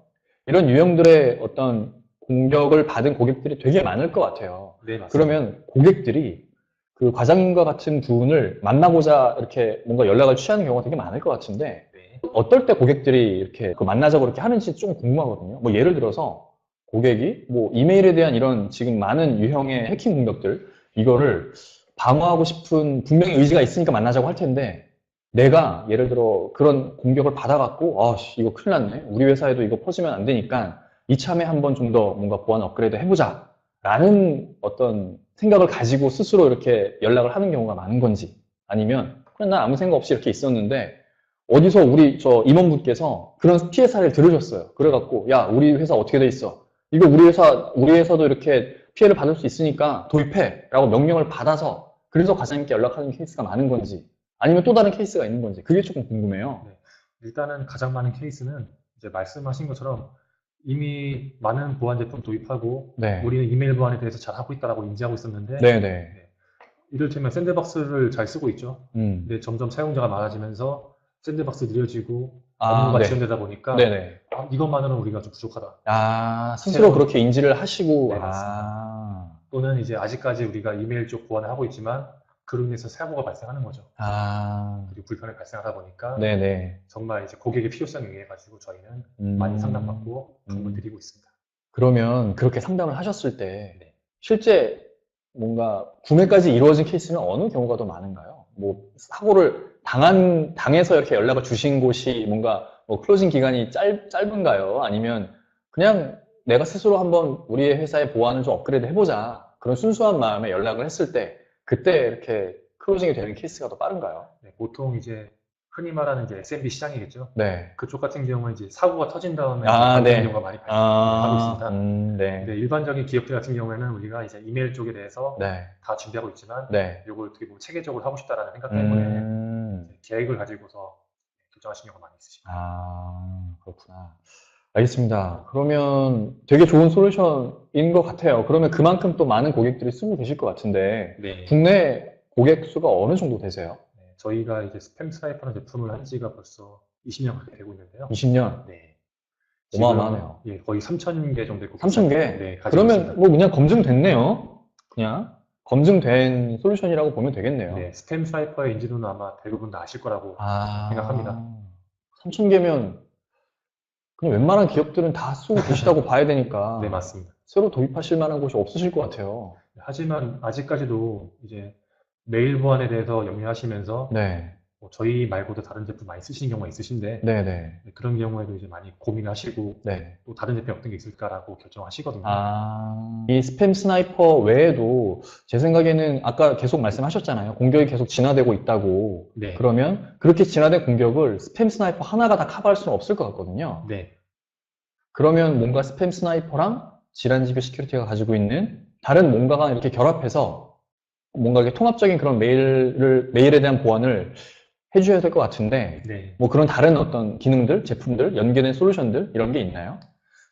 이런 유형들의 어떤 공격을 받은 고객들이 되게 많을 것 같아요. 네, 맞습니다. 그러면 고객들이 그 과장님과 같은 분을 만나고자 이렇게 뭔가 연락을 취하는 경우가 되게 많을 것 같은데, 네. 어떨 때 고객들이 이렇게 그 만나자고 이렇게 하는지 좀 궁금하거든요. 뭐 예를 들어서 고객이 뭐 이메일에 대한 이런 지금 많은 유형의 해킹 공격들, 이거를 방어하고 싶은 분명히 의지가 있으니까 만나자고 할 텐데, 내가 예를 들어 그런 공격을 받아갖고 이거 큰일 났네, 우리 회사에도 이거 퍼지면 안 되니까 이참에 한번 좀 더 뭔가 보안 업그레이드 해보자 라는 어떤 생각을 가지고 스스로 이렇게 연락을 하는 경우가 많은 건지, 아니면 그냥 난 아무 생각 없이 이렇게 있었는데 어디서 우리 저 임원분께서 그런 피해 사례를 들으셨어요. 그래갖고 야, 우리 회사 어떻게 돼 있어, 이거 우리 회사도 이렇게 피해를 받을 수 있으니까 도입해 라고 명령을 받아서 그래서 과장님께 연락하는 케이스가 많은 건지, 아니면 또 다른 케이스가 있는 건지, 그게 조금 궁금해요. 네. 일단은 가장 많은 케이스는 이제 말씀하신 것처럼 이미 많은 보안 제품 도입하고 네. 우리는 이메일 보안에 대해서 잘 하고 있다라고 인지하고 있었는데, 네네. 이를테면 샌드박스를 잘 쓰고 있죠. 근데 점점 사용자가 많아지면서 샌드박스 느려지고 업무가 지연되다 보니까 네네. 이것만으로는 우리가 좀 부족하다. 스스로 그렇게 인지를 하시고. 네, 맞습니다. 또는 이제 아직까지 우리가 이메일 쪽 보안을 하고 있지만 그로 인해서 사고가 발생하는 거죠. 그리고 불편이 발생하다 보니까 네네. 정말 이제 고객의 필요성에 의해 가지고 저희는 많이 상담받고 도움을 드리고 있습니다. 그러면 그렇게 상담을 하셨을 때 실제 뭔가 구매까지 이루어진 케이스는 어느 경우가 더 많은가요? 뭐 사고를 당해서 이렇게 연락을 주신 곳이 뭔가 뭐 클로징 기간이 짧은가요? 아니면 그냥 내가 스스로 한번 우리의 회사의 보안을 좀 업그레이드 해보자, 그런 순수한 마음에 연락을 했을 때 그때 이렇게 클로징이 되는 케이스가 더 빠른가요? 네, 보통 이제 흔히 말하는 이제 SMB 시장이겠죠. 네. 그쪽 같은 경우는 이제 사고가 터진 다음에 발생하는 경우가 많이 발생하고 있습니다. 네. 근데 일반적인 기업들 같은 경우에는 우리가 이제 이메일 쪽에 대해서 다 준비하고 있지만 이걸 어떻게 보면 체계적으로 하고 싶다라는 생각 때문에 계획을 가지고서 결정하시는 경우가 많이 있으십니다. 그렇구나. 알겠습니다. 그러면 되게 좋은 솔루션인 것 같아요. 그러면 그만큼 또 많은 고객들이 쓰고 계실 것 같은데, 국내 고객 수가 어느 정도 되세요? 저희가 이제 스팸 스나이퍼라는 제품을 한 지가 벌써 20년 가까이 되고 있는데요. 20년? 네. 어마어마하네요. 예, 거의 3,000개 정도 있고. 3,000개? 네, 그러면 있습니다. 뭐 그냥 검증됐네요. 그냥 검증된 솔루션이라고 보면 되겠네요. 네, 스팸 스나이퍼의 인지도는 아마 대부분 다 아실 거라고 생각합니다. 3,000개면 그냥 웬만한 기업들은 다 쓰고 계시다고 봐야 되니까. 네, 맞습니다. 새로 도입하실 만한 곳이 없으실 것 같아요. 하지만 아직까지도 이제 메일 보안에 대해서 염려하시면서 네. 뭐 저희 말고도 다른 제품 많이 쓰시는 경우가 있으신데 네네. 네, 그런 경우에도 이제 많이 고민하시고 네. 또 다른 제품이 어떤 게 있을까라고 결정하시거든요. 이 스팸 스나이퍼 외에도 제 생각에는 아까 계속 말씀하셨잖아요. 공격이 계속 진화되고 있다고. 네. 그러면 그렇게 진화된 공격을 스팸 스나이퍼 하나가 다 커버할 수는 없을 것 같거든요. 네. 그러면 뭔가 스팸 스나이퍼랑 질환지교 시큐리티가 가지고 있는 다른 뭔가가 이렇게 결합해서 뭔가 이렇게 통합적인 그런 메일에 대한 보안을 해주셔야 될 것 같은데, 네. 뭐 그런 다른 어떤 기능들, 제품들, 연계된 솔루션들, 이런 게 있나요?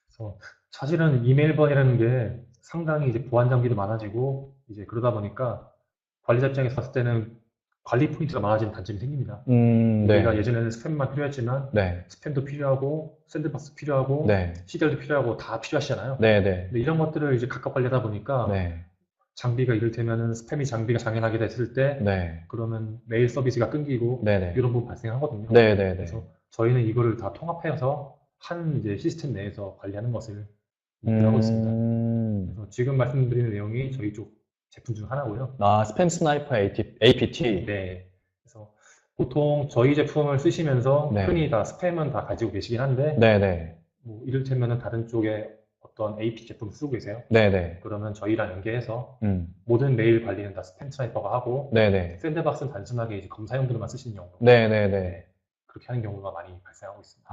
그래서 사실은 이메일 보안이라는 게 상당히 이제 보안 장비도 많아지고 이제 그러다 보니까 관리자 입장에서 봤을 때는 관리 포인트가 많아지는 단점이 생깁니다. 우리가 네. 예전에는 스팸만 필요했지만 네. 스팸도 필요하고 샌드박스 필요하고 네. CDR도 필요하고 다 필요하시잖아요. 네, 네. 근데 이런 것들을 이제 각각 관리하다 보니까 네. 장비가 이를테면은 스팸이 장비가 장애나게 됐을 때 네. 그러면 메일 서비스가 끊기고 네네. 이런 부분 발생하거든요. 네네네. 그래서 저희는 이거를 다 통합해서 한 이제 시스템 내에서 관리하는 것을 목표로 하고 있습니다. 그래서 지금 말씀드리는 내용이 저희 쪽 제품 중 하나고요. 스팸 스나이퍼 APT. 네. 그래서 보통 저희 제품을 쓰시면서 네. 흔히 다 스팸은 다 가지고 계시긴 한데 네네. 뭐 이를테면은 다른 쪽에 어떤 AP 제품 쓰고 계세요. 네네. 그러면 저희랑 연계해서 모든 메일 관리는 다 스팸 스나이퍼가 하고 네네. 샌드박스는 단순하게 이제 검사용들만 쓰시는 경우. 네네네. 그렇게 하는 경우가 많이 발생하고 있습니다.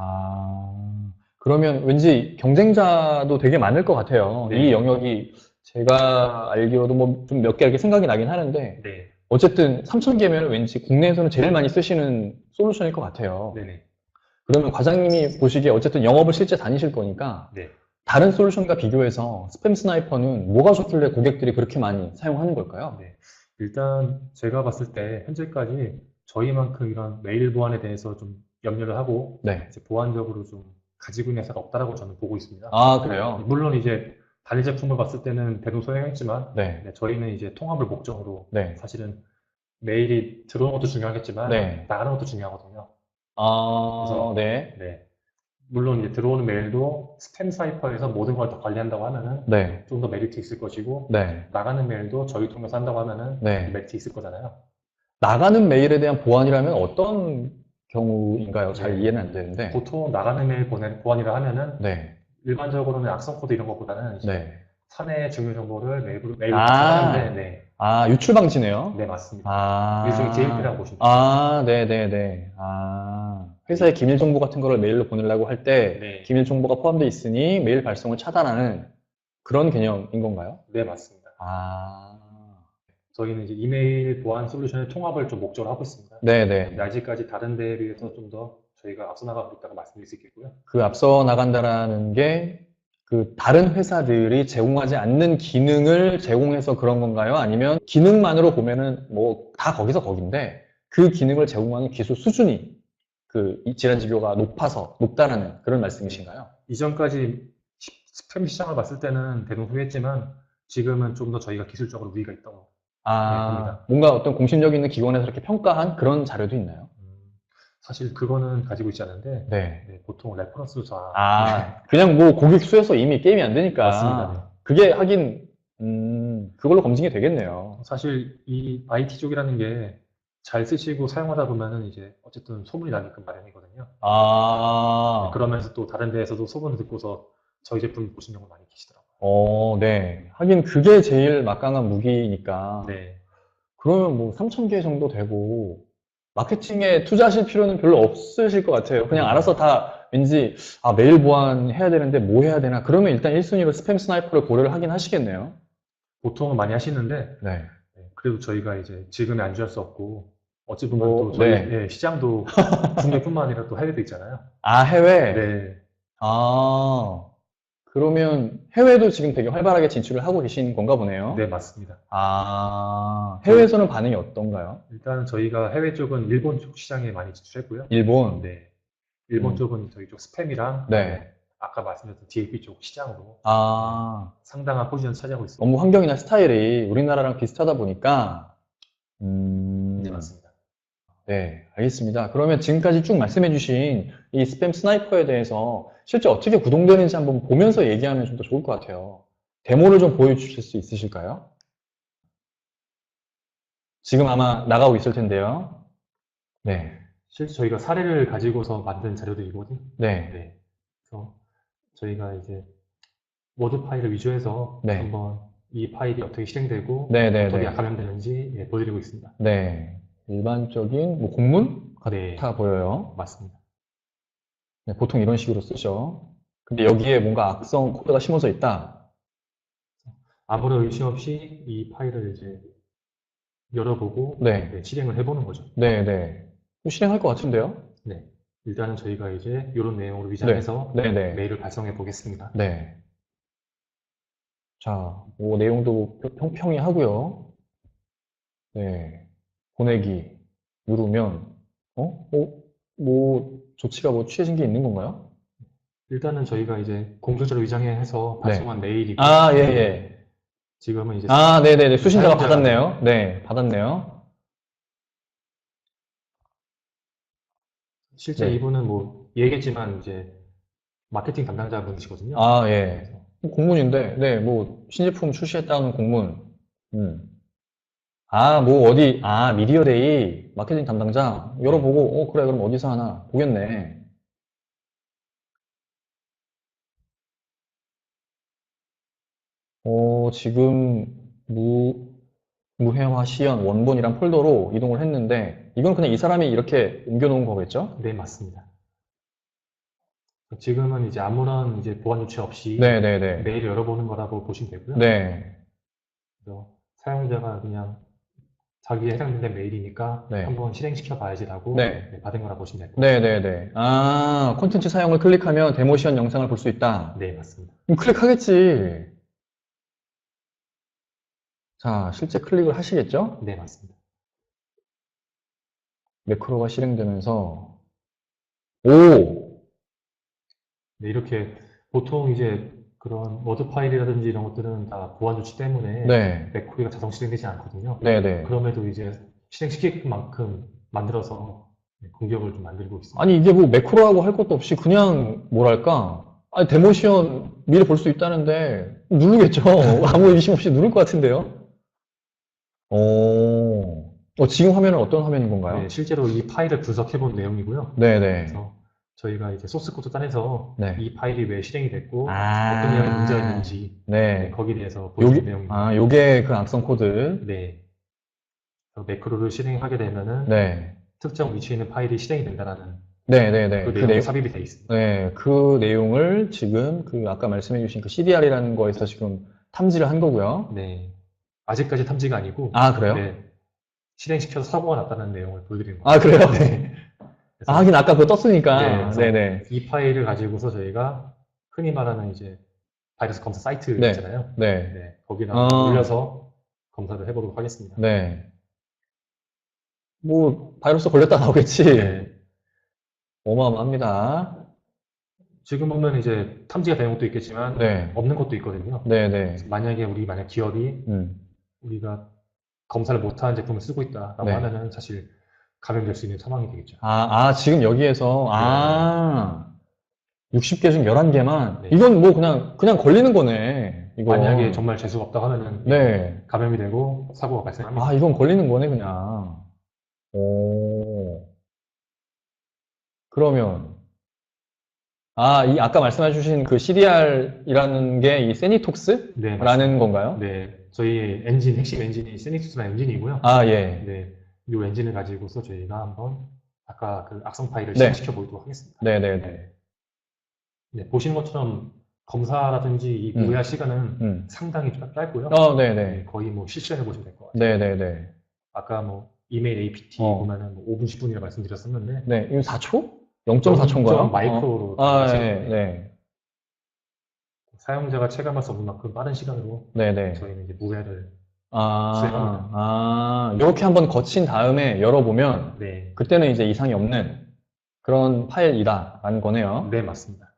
그러면 왠지 경쟁자도 되게 많을 것 같아요. 네. 이 영역이 제가 알기로도 뭐 좀 몇 개 이렇게 생각이 나긴 하는데, 네. 어쨌든 3,000개면 왠지 국내에서는 제일 많이 쓰시는 솔루션일 것 같아요. 네네. 그러면 과장님이 보시기에 어쨌든 영업을 실제 다니실 거니까, 네. 다른 솔루션과 비교해서 스팸 스나이퍼는 뭐가 좋길래 고객들이 그렇게 많이 사용하는 걸까요? 네. 일단 제가 봤을 때 현재까지 저희만큼 이런 메일 보안에 대해서 좀 염려를 하고 네. 이제 보안적으로 좀 가지고 있는 회사가 없다라고 저는 보고 있습니다. 그래요? 물론 이제 다른 제품을 봤을 때는 대동소이하겠지만 네. 저희는 이제 통합을 목적으로 네. 사실은 메일이 들어오는 것도 중요하겠지만 네. 나가는 것도 중요하거든요. 그래서 네. 네. 물론 이제 들어오는 메일도 스팸 사이퍼에서 모든 걸 다 관리한다고 하면은 네. 좀 더 메리트 있을 것이고 네. 나가는 메일도 저희 통해서 한다고 하면은 네. 메리트 있을 거잖아요. 나가는 메일에 대한 보안이라면 어떤 경우인가요? 잘 네. 이해는 안 되는데. 보통 나가는 메일 보안이라 하면은 네. 일반적으로는 악성 코드 이런 것보다는 이제 네. 사내 중요 정보를 메일로 하는데 네. 유출 방지네요. 네, 맞습니다. 일종의 JP라고 보시면 돼요. 네네네. 회사의 기밀 정보 같은 거를 메일로 보내려고 할 때 네. 기밀 정보가 포함되어 있으니 메일 발송을 차단하는 그런 개념인 건가요? 네, 맞습니다. 저희는 이제 이메일 보안 솔루션의 통합을 좀 목적으로 하고 있습니다. 네네. 아직까지 다른 데에 비해서 좀 더 저희가 앞서 나가고 있다고 말씀드릴 수 있겠고요. 그 앞서 나간다라는 게 그 다른 회사들이 제공하지 않는 기능을 제공해서 그런 건가요? 아니면 기능만으로 보면은 뭐 다 거기서 거긴데 그 기능을 제공하는 기술 수준이 이 질환 지표가 높다라는 그런 말씀이신가요? 이전까지 스팸 시장을 봤을 때는 대동소이했지만 지금은 좀 더 저희가 기술적으로 우위가 있다고 봅니다. 뭔가 어떤 공신력 있는 기관에서 이렇게 평가한 그런 자료도 있나요? 사실 그거는 가지고 있지 않은데 네. 보통 레퍼런스 조사 그냥 뭐 고객 수에서 이미 게임이 안 되니까 맞습니다. 그게 하긴 그걸로 검증이 되겠네요. 사실 이 IT 쪽이라는 게 잘 쓰시고 사용하다 보면은 이제 어쨌든 소문이 나게끔 마련이거든요. 그러면서 또 다른 데에서도 소문을 듣고서 저희 제품 보신 경우 많이 계시더라고요. 네. 하긴 그게 제일 막강한 무기니까. 네. 그러면 뭐 3,000개 정도 되고 마케팅에 투자하실 필요는 별로 없으실 것 같아요. 그냥 알아서 다 왠지 메일 보안 해야 되는데 뭐 해야 되나. 그러면 일단 1순위로 스팸 스나이퍼를 고려를 하긴 하시겠네요. 보통은 많이 하시는데 네. 그래도 저희가 이제 지금에 안주할 수 없고 어찌 보면 또 저희 시장도 국내뿐만 아니라 또 해외도 있잖아요. 해외? 네. 그러면 해외도 지금 되게 활발하게 진출을 하고 계신 건가 보네요. 네, 맞습니다. 해외에서는 반응이 어떤가요? 일단 저희가 해외 쪽은 일본 쪽 시장에 많이 진출했고요. 일본? 네. 일본 쪽은 저희 쪽 스팸이랑 아까 말씀드렸던 DAP 쪽 시장으로 상당한 포지션 차지하고 있습니다. 업무 환경이나 스타일이 우리나라랑 비슷하다 보니까 네, 맞습니다. 네, 알겠습니다. 그러면 지금까지 쭉 말씀해주신 이 스팸 스나이퍼에 대해서 실제 어떻게 구동되는지 한번 보면서 얘기하면 좀 더 좋을 것 같아요. 데모를 좀 보여주실 수 있으실까요? 지금 아마 나가고 있을 텐데요. 네. 실제 저희가 사례를 가지고서 만든 자료들이거든요. 네. 네. 그래서 저희가 이제 워드 파일을 위주해서 네. 한번 이 파일이 어떻게 실행되고 네네네. 어떻게 감염되는지 예, 보여드리고 있습니다. 네. 일반적인 뭐 공문 네, 같아 보여요. 맞습니다. 네, 보통 이런 식으로 쓰죠. 근데 여기에 뭔가 악성 코드가 심어져 있다. 아무런 의심 없이 이 파일을 이제 열어보고 네. 네, 실행을 해보는 거죠. 네네. 실행할 것 같은데요? 네. 일단은 저희가 이제 이런 내용으로 위장해서 네. 네네. 메일을 발송해 보겠습니다. 네. 자, 뭐 내용도 평평히 하고요. 네. 보내기 누르면 뭐 조치가 뭐 취해진 게 있는 건가요? 일단은 저희가 이제 공소자로 위장해서 발송한 메일이고 아, 예, 예. 지금은 이제 아, 네네네. 수신자가 사용자가- 받았네요. 네, 받았네요. 실제 네. 이분은 뭐 얘기했지만 이제 마케팅 담당자분이시거든요. 아, 예. 공문인데, 네, 뭐 신제품 출시했다는 공문. 아, 뭐 어디, 아, 미디어데이 마케팅 담당자 열어보고, 그래, 그럼 어디서 하나 보겠네. 지금 무해화 시연 원본이란 폴더로 이동을 했는데, 이건 그냥 이 사람이 이렇게 옮겨놓은 거겠죠? 네, 맞습니다. 지금은 이제 아무런 이제 보안 조치 없이 네네네. 메일을 열어보는 거라고 보시면 되고요. 네. 그래서 사용자가 그냥 자기에 해당되는 메일이니까 네. 한번 실행시켜 봐야지라고 네. 받은 거라 보시면 될 것 같습니다. 네네네. 아, 콘텐츠 사용을 클릭하면 데모 시연 영상을 볼 수 있다. 네, 맞습니다. 그럼 클릭하겠지. 자, 실제 클릭을 하시겠죠? 네, 맞습니다. 매크로가 실행되면서, 오! 네, 이렇게 보통 이제 그런 워드 파일이라든지 이런 것들은 다 보안 조치 때문에 네. 맥코리가 자동 실행되지 않거든요. 네네. 그럼에도 이제 실행시킬 만큼 만들어서 공격을 좀 만들고 있습니다. 아니, 이게 뭐 매크로하고 할 것도 없이 그냥, 뭐랄까. 아니, 데모 시연 미리 볼 수 있다는데, 누르겠죠? 아무 의심 없이 누를 것 같은데요? 지금 화면은 어떤 화면인 건가요? 네, 실제로 이 파일을 분석해 본 내용이고요. 네네. 그래서 저희가 이제 소스 코드 따내서 네. 이 파일이 왜 실행이 됐고 아. 어떤 내용이 문제가 있는지 네. 거기에 대해서 보여준 내용입니다. 요게 그 악성 코드. 네. 그래서 매크로를 실행하게 되면은 네. 특정 위치에 있는 파일이 실행이 된다는 네네네. 그 내용이 삽입이 되어 있습니다. 네, 그 내용을 지금 그 아까 말씀해주신 그 CDR이라는 거에서 지금 탐지를 한 거고요. 네. 아직까지 탐지가 아니고 아, 그래요? 네. 실행시켜서 사고가 났다는 내용을 보여드리는 거예요. 아, 그래요? 네. 그래서 하긴 아까 그거 네, 떴으니까. 그래서 네네. 이 파일을 가지고서 저희가 흔히 말하는 이제 바이러스 검사 사이트 네. 있잖아요. 네. 네. 거기다가 올려서 검사를 해보도록 하겠습니다. 네. 뭐, 바이러스 걸렸다 나오겠지. 네. 어마어마합니다. 지금 보면 이제 탐지가 되는 것도 있겠지만 네. 없는 것도 있거든요. 네네. 만약에 만약 기업이 우리가 검사를 못하는 제품을 쓰고 있다라고 네. 하면은 사실 감염될 수 있는 상황이 되겠죠. 지금 여기에서, 60개 중 11개만? 네. 이건 뭐 그냥 걸리는 거네. 이거. 만약에 정말 재수가 없다고 하면은 네. 감염이 되고 사고가 발생합니다. 이건 걸리는 거네, 그냥. 오. 그러면, 이 아까 말씀해 주신 그 CDR이라는 게 이 세니톡스라는 네, 맞습니다. 건가요? 네, 저희 엔진, 핵심 엔진이 세닉스라는 엔진이고요. 예. 네, 이 엔진을 가지고서 저희가 한번 아까 그 악성 파일을 네. 실행시켜 보도록 하겠습니다. 네네네. 네, 보시는 것처럼 검사라든지 이 무해화 시간은 상당히 짧고요. 네네. 네, 거의 뭐 실시간에 보시면 될 것 같아요. 네네네. 아까 뭐 이메일 APT 보면은 뭐 5분, 10분이라 말씀드렸었는데 네, 이거 4초? 0.4초인가요? 마이크로로 네. 사용자가 체감할 수 없는 만큼 빠른 시간으로 네네. 저희는 이제 무해를 수행합니다. 이렇게 한번 거친 다음에 열어보면 네, 그때는 이제 이상이 없는 그런 파일이다라는 거네요. 네, 맞습니다.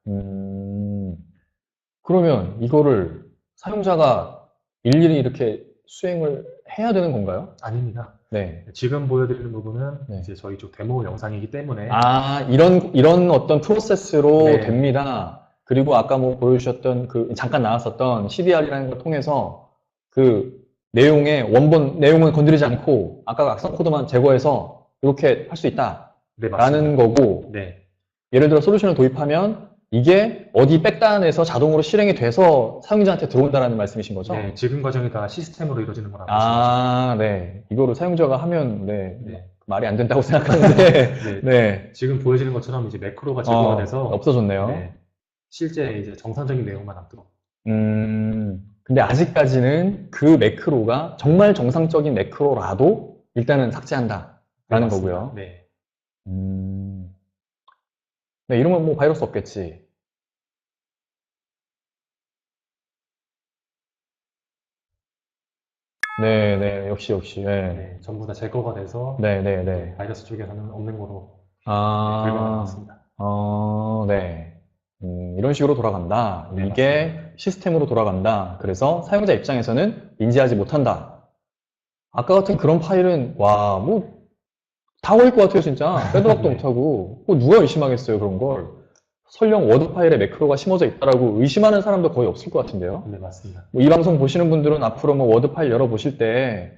그러면 이거를 사용자가 일일이 이렇게 수행을 해야 되는 건가요? 아닙니다. 네. 지금 보여드리는 부분은 네. 이제 저희 쪽 데모 영상이기 때문에 이런 어떤 프로세스로 네. 됩니다. 그리고 아까 뭐 보여주셨던 잠깐 나왔었던 CDR이라는 걸 통해서 그 내용의 원본 내용은 건드리지 않고 아까 악성 코드만 제거해서 이렇게 할 수 있다라는 네, 맞습니다. 거고, 네, 예를 들어 솔루션을 도입하면 이게 어디 백단에서 자동으로 실행이 돼서 사용자한테 들어온다는 말씀이신 거죠? 네, 지금 과정이 다 시스템으로 이루어지는 거라고 보시면 되죠. 아, 네. 이거를 사용자가 하면, 네, 네. 말이 안 된다고 생각하는데, 네, 네. 지금 보여지는 것처럼 이제 매크로가 제거가 돼서 없어졌네요. 네, 실제 이제 정상적인 내용만 남도록. 근데 아직까지는 그 매크로가 정말 정상적인 매크로라도 일단은 삭제한다라는 맞습니다. 거고요. 네. 네, 이러면 뭐 바이러스 없겠지. 네, 네, 역시. 네. 네, 전부 다 제거가 돼서 네, 네, 네. 바이러스 쪽에서는 없는 거로 아, 결과가 나왔습니다. 네. 이런 식으로 돌아간다. 네, 이게 맞습니다. 시스템으로 돌아간다. 그래서 사용자 입장에서는 인지하지 못한다. 아까 같은 그런 파일은, 와, 뭐, 다 걸릴 것 같아요, 진짜. 빼도 박도 네. 못하고. 뭐 누가 의심하겠어요, 그런 걸. 설령 워드 파일에 매크로가 심어져 있다라고 의심하는 사람도 거의 없을 것 같은데요. 네, 맞습니다. 뭐 이 방송 보시는 분들은 앞으로 뭐 워드 파일 열어보실 때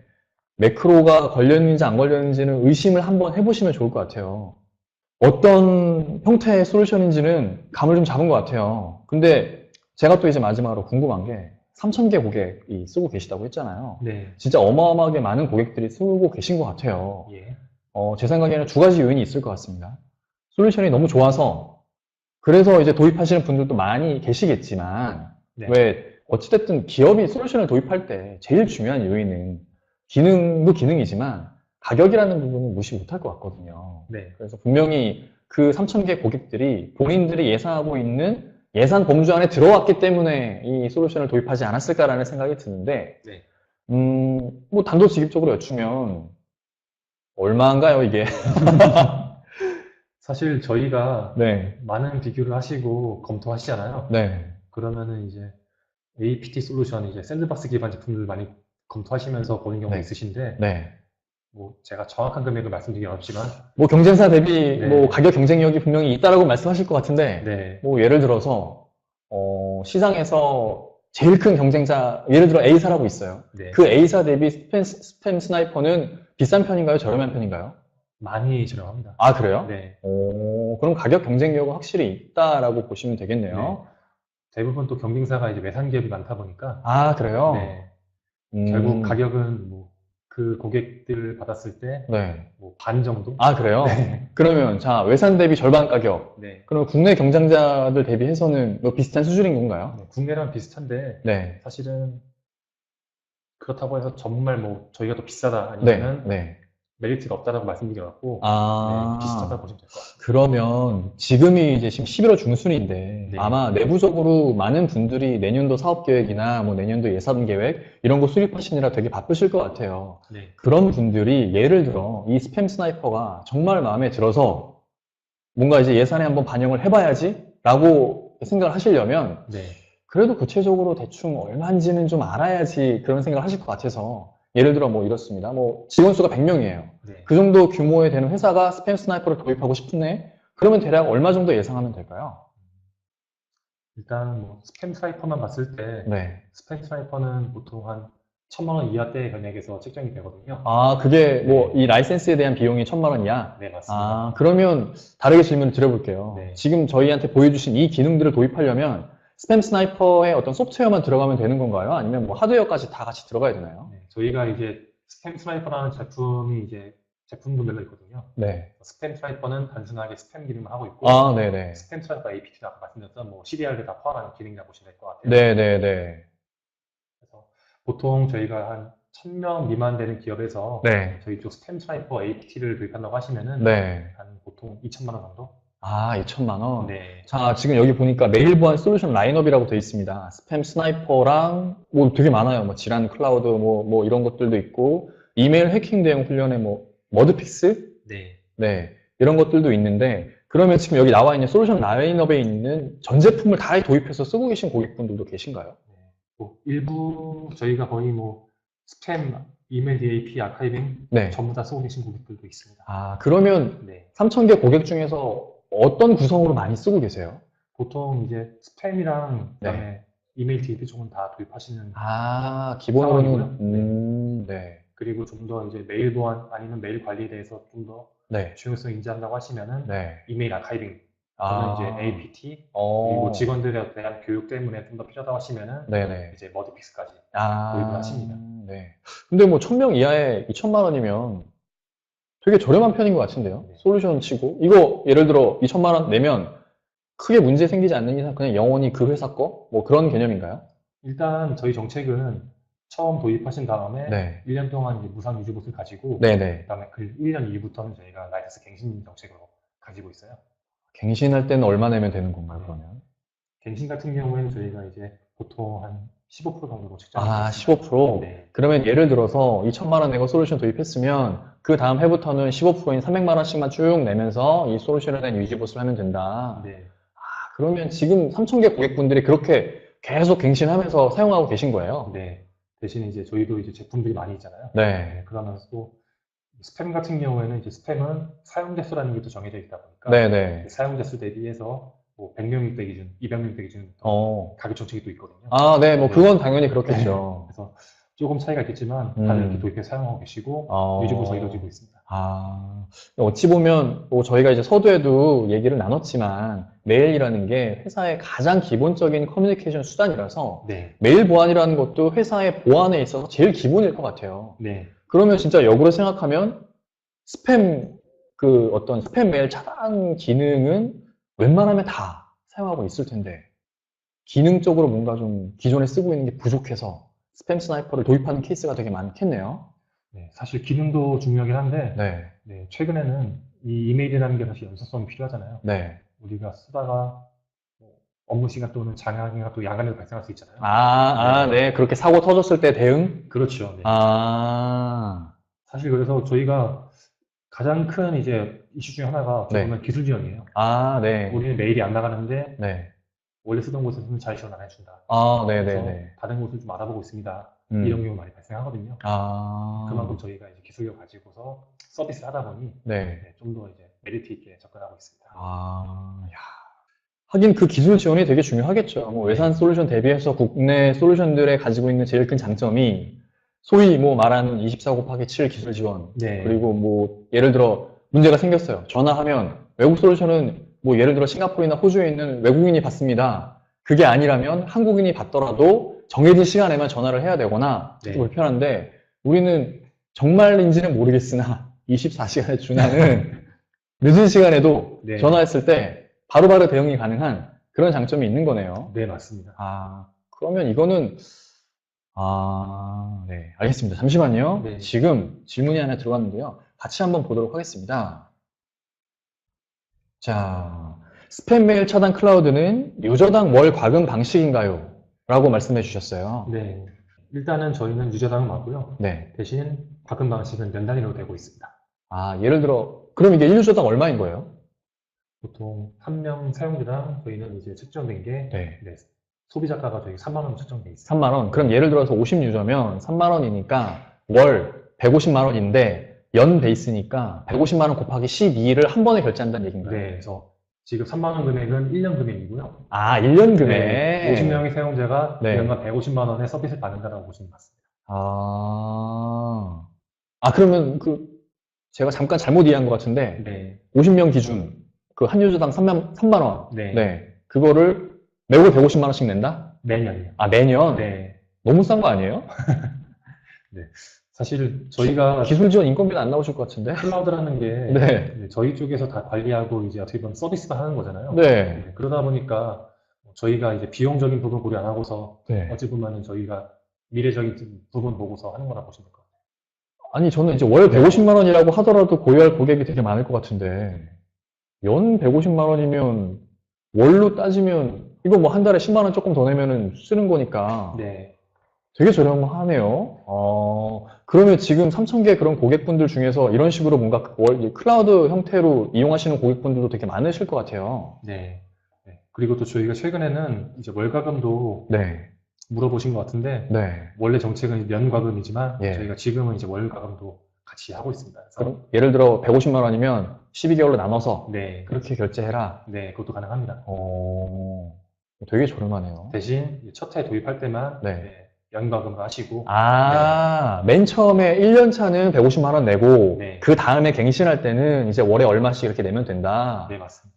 매크로가 걸렸는지 안 걸렸는지는 의심을 한번 해보시면 좋을 것 같아요. 어떤 형태의 솔루션인지는 감을 좀 잡은 것 같아요. 근데 제가 또 이제 마지막으로 궁금한 게 3,000개 고객이 쓰고 계시다고 했잖아요. 네. 진짜 어마어마하게 많은 고객들이 쓰고 계신 것 같아요. 예. 제 생각에는 두 가지 요인이 있을 것 같습니다. 솔루션이 너무 좋아서 그래서 이제 도입하시는 분들도 많이 계시겠지만 네. 왜 어찌됐든 기업이 솔루션을 도입할 때 제일 중요한 요인은 기능도 기능이지만 가격이라는 부분은 무시 못할 것 같거든요. 네. 그래서 분명히 그 3,000개 고객들이 본인들이 예상하고 있는 예산 범주 안에 들어왔기 때문에 이 솔루션을 도입하지 않았을까라는 생각이 드는데, 네. 뭐 단도직입적으로 여쭈면 얼마인가요, 이게? 사실 저희가 네. 많은 비교를 하시고 검토하시잖아요. 네. 그러면은 이제 APT 솔루션, 이제 샌드박스 기반 제품들 많이 검토하시면서 보는 경우가 네. 있으신데, 네. 뭐 제가 정확한 금액을 말씀드리기 어렵지만, 뭐 경쟁사 대비 네. 뭐 가격 경쟁력이 분명히 있다라고 말씀하실 것 같은데, 네. 뭐 예를 들어서 시장에서 제일 큰 경쟁사, 예를 들어 A사라고 있어요. 네. 그 A사 대비 스팸 스나이퍼는 비싼 편인가요? 저렴한 편인가요? 많이 저렴합니다. 아, 그래요? 네. 그럼 가격 경쟁력은 확실히 있다라고 보시면 되겠네요. 네. 대부분 또 경쟁사가 이제 외산 기업이 많다 보니까, 아, 그래요? 네. 결국 가격은 뭐 그 고객들 받았을 때 네. 뭐 반 정도? 아, 그래요? 네. 그러면 자, 외산 대비 절반 가격. 네. 그럼 국내 경쟁자들 대비해서는 뭐 비슷한 수준인 건가요? 네, 국내랑 비슷한데 네. 사실은 그렇다고 해서 정말 뭐 저희가 더 비싸다 아니면은 네. 메리트가 없다라고 말씀드리기 어렵고, 아, 네, 비슷하다 보시면 될 것 같아요. 그러면 지금이 이제 지금 11월 중순인데 네. 아마 내부적으로 많은 분들이 내년도 사업 계획이나 뭐 내년도 예산 계획 이런 거 수립하시느라 되게 바쁘실 것 같아요. 네. 그런 분들이 예를 들어 이 스팸 스나이퍼가 정말 마음에 들어서 뭔가 이제 예산에 한번 반영을 해봐야지 라고 생각을 하시려면 네. 그래도 구체적으로 대충 얼마인지는 좀 알아야지 그런 생각을 하실 것 같아서 예를 들어 뭐 이렇습니다. 뭐 직원 수가 100명이에요. 네. 그 정도 규모에 되는 회사가 스팸 스나이퍼를 도입하고 싶네? 그러면 대략 얼마 정도 예상하면 될까요? 일단 뭐 스팸 스나이퍼만 봤을 때 네. 스팸 스나이퍼는 보통 한 1,000만 원 이하대 금액에서 책정이 되거든요. 아, 그게 뭐 이 라이센스에 대한 비용이 1,000만 원이야? 네, 맞습니다. 아, 그러면 다르게 질문을 드려볼게요. 네. 지금 저희한테 보여주신 이 기능들을 도입하려면 스팸 스나이퍼의 어떤 소프트웨어만 들어가면 되는 건가요? 아니면 뭐 하드웨어까지 다 같이 들어가야 되나요? 네, 저희가 이제 스팸 스나이퍼라는 제품이 이제 제품군별로 있거든요. 네. 스팸 스나이퍼는 단순하게 스팸 기능을 하고 있고, 아, 네네. 스팸 스나이퍼 APT도 아까 말씀드렸던 뭐 CDR을 다 포함하는 기능이라고 보시면 될 것 같아요. 네네네. 그래서 보통 저희가 한 1,000명 미만 되는 기업에서 네. 저희 쪽 스팸 스나이퍼 APT를 도입한다고 하시면은 네. 한 보통 2,000만 원 정도? 아, 2,000만 원? 네. 자, 지금 여기 보니까 메일 보안 솔루션 라인업이라고 되어 있습니다. 스팸 스나이퍼랑 뭐 되게 많아요. 뭐 질환 클라우드 뭐 이런 것들도 있고 이메일 해킹 대응 훈련에 뭐 머드픽스? 네. 네. 이런 것들도 있는데 그러면 지금 여기 나와 있는 솔루션 라인업에 있는 전 제품을 다 도입해서 쓰고 계신 고객분들도 계신가요? 네. 뭐 일부 저희가 거의 뭐 스팸, 이메일 DAP, 아카이빙 네. 전부 다 쓰고 계신 고객들도 있습니다. 아, 그러면 네. 3,000개 고객 중에서 어떤 구성으로 많이 쓰고 계세요? 보통 이제 스팸이랑 그다음에 네. 이메일 DB 쪽은 다 도입하시는 기본으로는, 네. 그리고 좀 더 이제 메일 보안 아니면 메일 관리에 대해서 좀 더 중요성 인지한다고 하시면은 이메일 아카이빙 또는 이제 APT 그리고 직원들에 대한 교육 때문에 좀 더 필요하다고 하시면은 이제 머드픽스까지 도입을 하십니다. 네. 근데 뭐 1000명 이하에 2천만 원이면 되게 저렴한 편인 것 같은데요. 솔루션 치고 이거 예를 들어 2천만 원 내면 크게 문제 생기지 않는 이상 그냥 영원히 그 회사 거? 뭐 그런 개념인가요? 일단 저희 정책은 처음 도입하신 다음에 1년 동안 이제 무상 유지보수를 가지고 그다음에 그 1년 이후부터는 저희가 라이선스 갱신 정책으로 가지고 있어요. 갱신할 때는 얼마 내면 되는 건가요, 그러면? 갱신 같은 경우에는 저희가 이제 보통 한 15% 정도로 책정을 15%? 그러면 예를 들어서 2천만 원 내고 솔루션 도입했으면 그 다음 해부터는 15%인 300만 원씩만 쭉 내면서 이 솔루션에 대한 유지보수를 하면 된다. 그러면 지금 3,000개 고객분들이 그렇게 계속 갱신하면서 사용하고 계신 거예요? 대신 이제 저희도 이제 제품들이 많이 있잖아요. 그러면서 또 스팸 같은 경우에는 이제 스팸은 사용자 수라는 게 또 정해져 있다 보니까 사용자 수 대비해서 뭐 100명대 기준, 200명대 기준 가격 정책이 또 있거든요. 뭐 그건 당연히 그렇겠죠. 그래서 조금 차이가 있겠지만 다들 이렇게 도입해서 사용하고 계시고 유지보수가 이루어지고 있습니다. 어찌 보면 뭐 저희가 이제 서두에도 얘기를 나눴지만 메일이라는 게 회사의 가장 기본적인 커뮤니케이션 수단이라서 메일 보안이라는 것도 회사의 보안에 있어서 제일 기본일 것 같아요. 그러면 진짜 역으로 생각하면 어떤 스팸 메일 차단 기능은 웬만하면 다 사용하고 있을 텐데 기능적으로 뭔가 좀 기존에 쓰고 있는 게 부족해서 스팸 스나이퍼를 도입하는 케이스가 되게 많겠네요. 사실 기능도 중요하긴 한데 최근에는 이 이메일이라는 게 사실 연속성이 필요하잖아요. 우리가 쓰다가 업무 시간 또는 장애가 또 야간에도 발생할 수 있잖아요. 그렇게 사고 터졌을 때 대응? 그렇죠. 사실 그래서 저희가 가장 큰 이제 이슈 중에 하나가 어떻게 보면 기술 지원이에요. 우리는 메일이 안 나가는데 원래 쓰던 곳에서는 잘 지원 안 해준다. 그래서 다른 곳을 좀 알아보고 있습니다. 이런 경우 많이 발생하거든요. 그만큼 저희가 이제 기술력을 가지고서 서비스를 하다 보니 좀 더 이제 메리트 있게 접근하고 있습니다. 하긴 그 기술 지원이 되게 중요하겠죠. 뭐 외산 솔루션 대비해서 국내 솔루션들에 가지고 있는 제일 큰 장점이 소위 뭐 말하는 24/7 기술 지원. 그리고 뭐 예를 들어 문제가 생겼어요. 전화하면 외국 솔루션은 뭐 예를 들어 싱가포르나 호주에 있는 외국인이 받습니다. 그게 아니라면 한국인이 받더라도 정해진 시간에만 전화를 해야 되거나 불편한데 우리는 정말인지는 모르겠으나 24시간에 준하는 늦은 시간에도 전화했을 때 바로바로 대응이 가능한 그런 장점이 있는 거네요. 맞습니다. 그러면 이거는 알겠습니다. 잠시만요. 지금 질문이 하나 들어왔는데요. 같이 한번 보도록 하겠습니다. 자, 스팸 메일 차단 클라우드는 유저당 월 과금 방식인가요? 라고 말씀해 주셨어요. 일단은 저희는 유저당은 맞고요. 대신 과금 방식은 연 단위로 되고 있습니다. 예를 들어 그럼 이게 1유저당 얼마인 거예요? 보통 한 명 사용자당 저희는 이제 측정된 게 소비자가가 저희 3만 원 측정돼 있어요. 3만 원? 그럼 예를 들어서 50유저면 3만 원이니까 월 150만 원인데 연 베이스니까 150만 원 곱하기 12를 한 번에 결제한다는 얘기인가요? 그래서 지금 3만 원 금액은 1년 금액이고요. 1년 금액. 50명의 사용자가 연간 150만 원의 서비스를 받는다라고 보시면 맞습니다. 그러면 제가 잠깐 잘못 이해한 것 같은데 50명 기준 그 한 유저당 3만 원. 그거를 매월 150만 원씩 낸다? 매년이요. 매년? 너무 싼 거 아니에요? 사실 저희가 기술 지원 인건비는 안 나오실 것 같은데? 클라우드라는 게 저희 쪽에서 다 관리하고 이제 어떻게 보면 서비스만 하는 거잖아요. 그러다 보니까 저희가 이제 비용적인 부분 고려 안 하고서 어찌 보면은 저희가 미래적인 부분 보고서 하는 거라 보시면 될 것 같아요. 아니 저는 이제 월 150만 원이라고 하더라도 고려할 고객이 되게 많을 것 같은데 연 150만 원이면 월로 따지면 이거 뭐 한 달에 10만 원 조금 더 내면은 쓰는 거니까 되게 저렴하네요. 그러면 지금 3,000개 그런 고객분들 중에서 이런 식으로 뭔가 클라우드 형태로 이용하시는 고객분들도 되게 많으실 것 같아요. 그리고 또 저희가 최근에는 이제 월과금도 물어보신 것 같은데 원래 정책은 연과금이지만 저희가 지금은 이제 월과금도 같이 하고 있습니다. 그럼 예를 들어 150만 원이면 12개월로 나눠서 그렇게 결제해라. 그것도 가능합니다. 되게 저렴하네요. 대신 첫 해 도입할 때만 네. 연과금을 하시고 맨 처음에 1년 차는 150만 원 내고 네. 그 다음에 갱신할 때는 이제 월에 얼마씩 이렇게 내면 된다. 네, 맞습니다.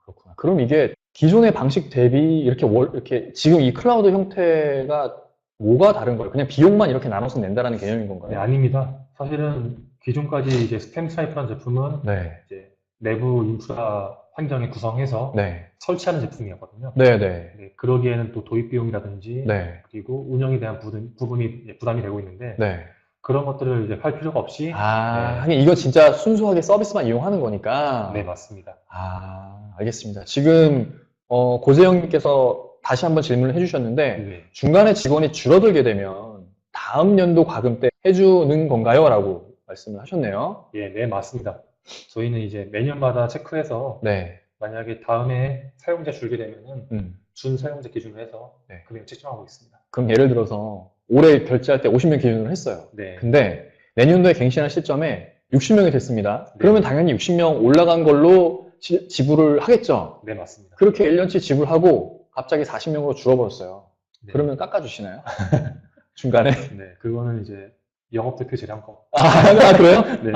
그렇구나. 그럼 이게 기존의 방식 대비 이렇게 지금 이 클라우드 형태가 뭐가 다른 거예요? 그냥 비용만 이렇게 나눠서 낸다라는 개념인 건가요? 네, 아닙니다. 사실은 기존까지 이제 스팸스나이프라는 제품은 네. 이제 내부 인프라 환경에 구성해서 네. 설치하는 제품이었거든요. 네네. 네, 그러기에는 또 도입 비용이라든지 네. 그리고 운영에 대한 부분이 부담이 되고 있는데 네. 그런 것들을 이제 할 필요가 없이 하긴 이거 진짜 순수하게 서비스만 이용하는 거니까. 네, 맞습니다. 알겠습니다. 지금 고재영님께서 다시 한번 질문을 해주셨는데 네. 중간에 직원이 줄어들게 되면 다음 연도 과금 때 해주는 건가요? 라고 말씀을 하셨네요. 예, 네, 맞습니다. 저희는 이제 매년마다 체크해서 네. 만약에 다음에 사용자 줄게 되면은 준 사용자 기준으로 해서 금액 책정하고 있습니다. 그럼 예를 들어서 올해 결제할 때 50명 기준으로 했어요. 네. 근데 내년도에 갱신할 시점에 60명이 됐습니다. 네. 그러면 당연히 60명 올라간 걸로 지불을 하겠죠. 네, 맞습니다. 그렇게 1년치 지불하고 갑자기 40명으로 줄어버렸어요. 네. 그러면 깎아주시나요? 중간에? 네, 그거는 이제 영업대표 재량권. 그래요? 네.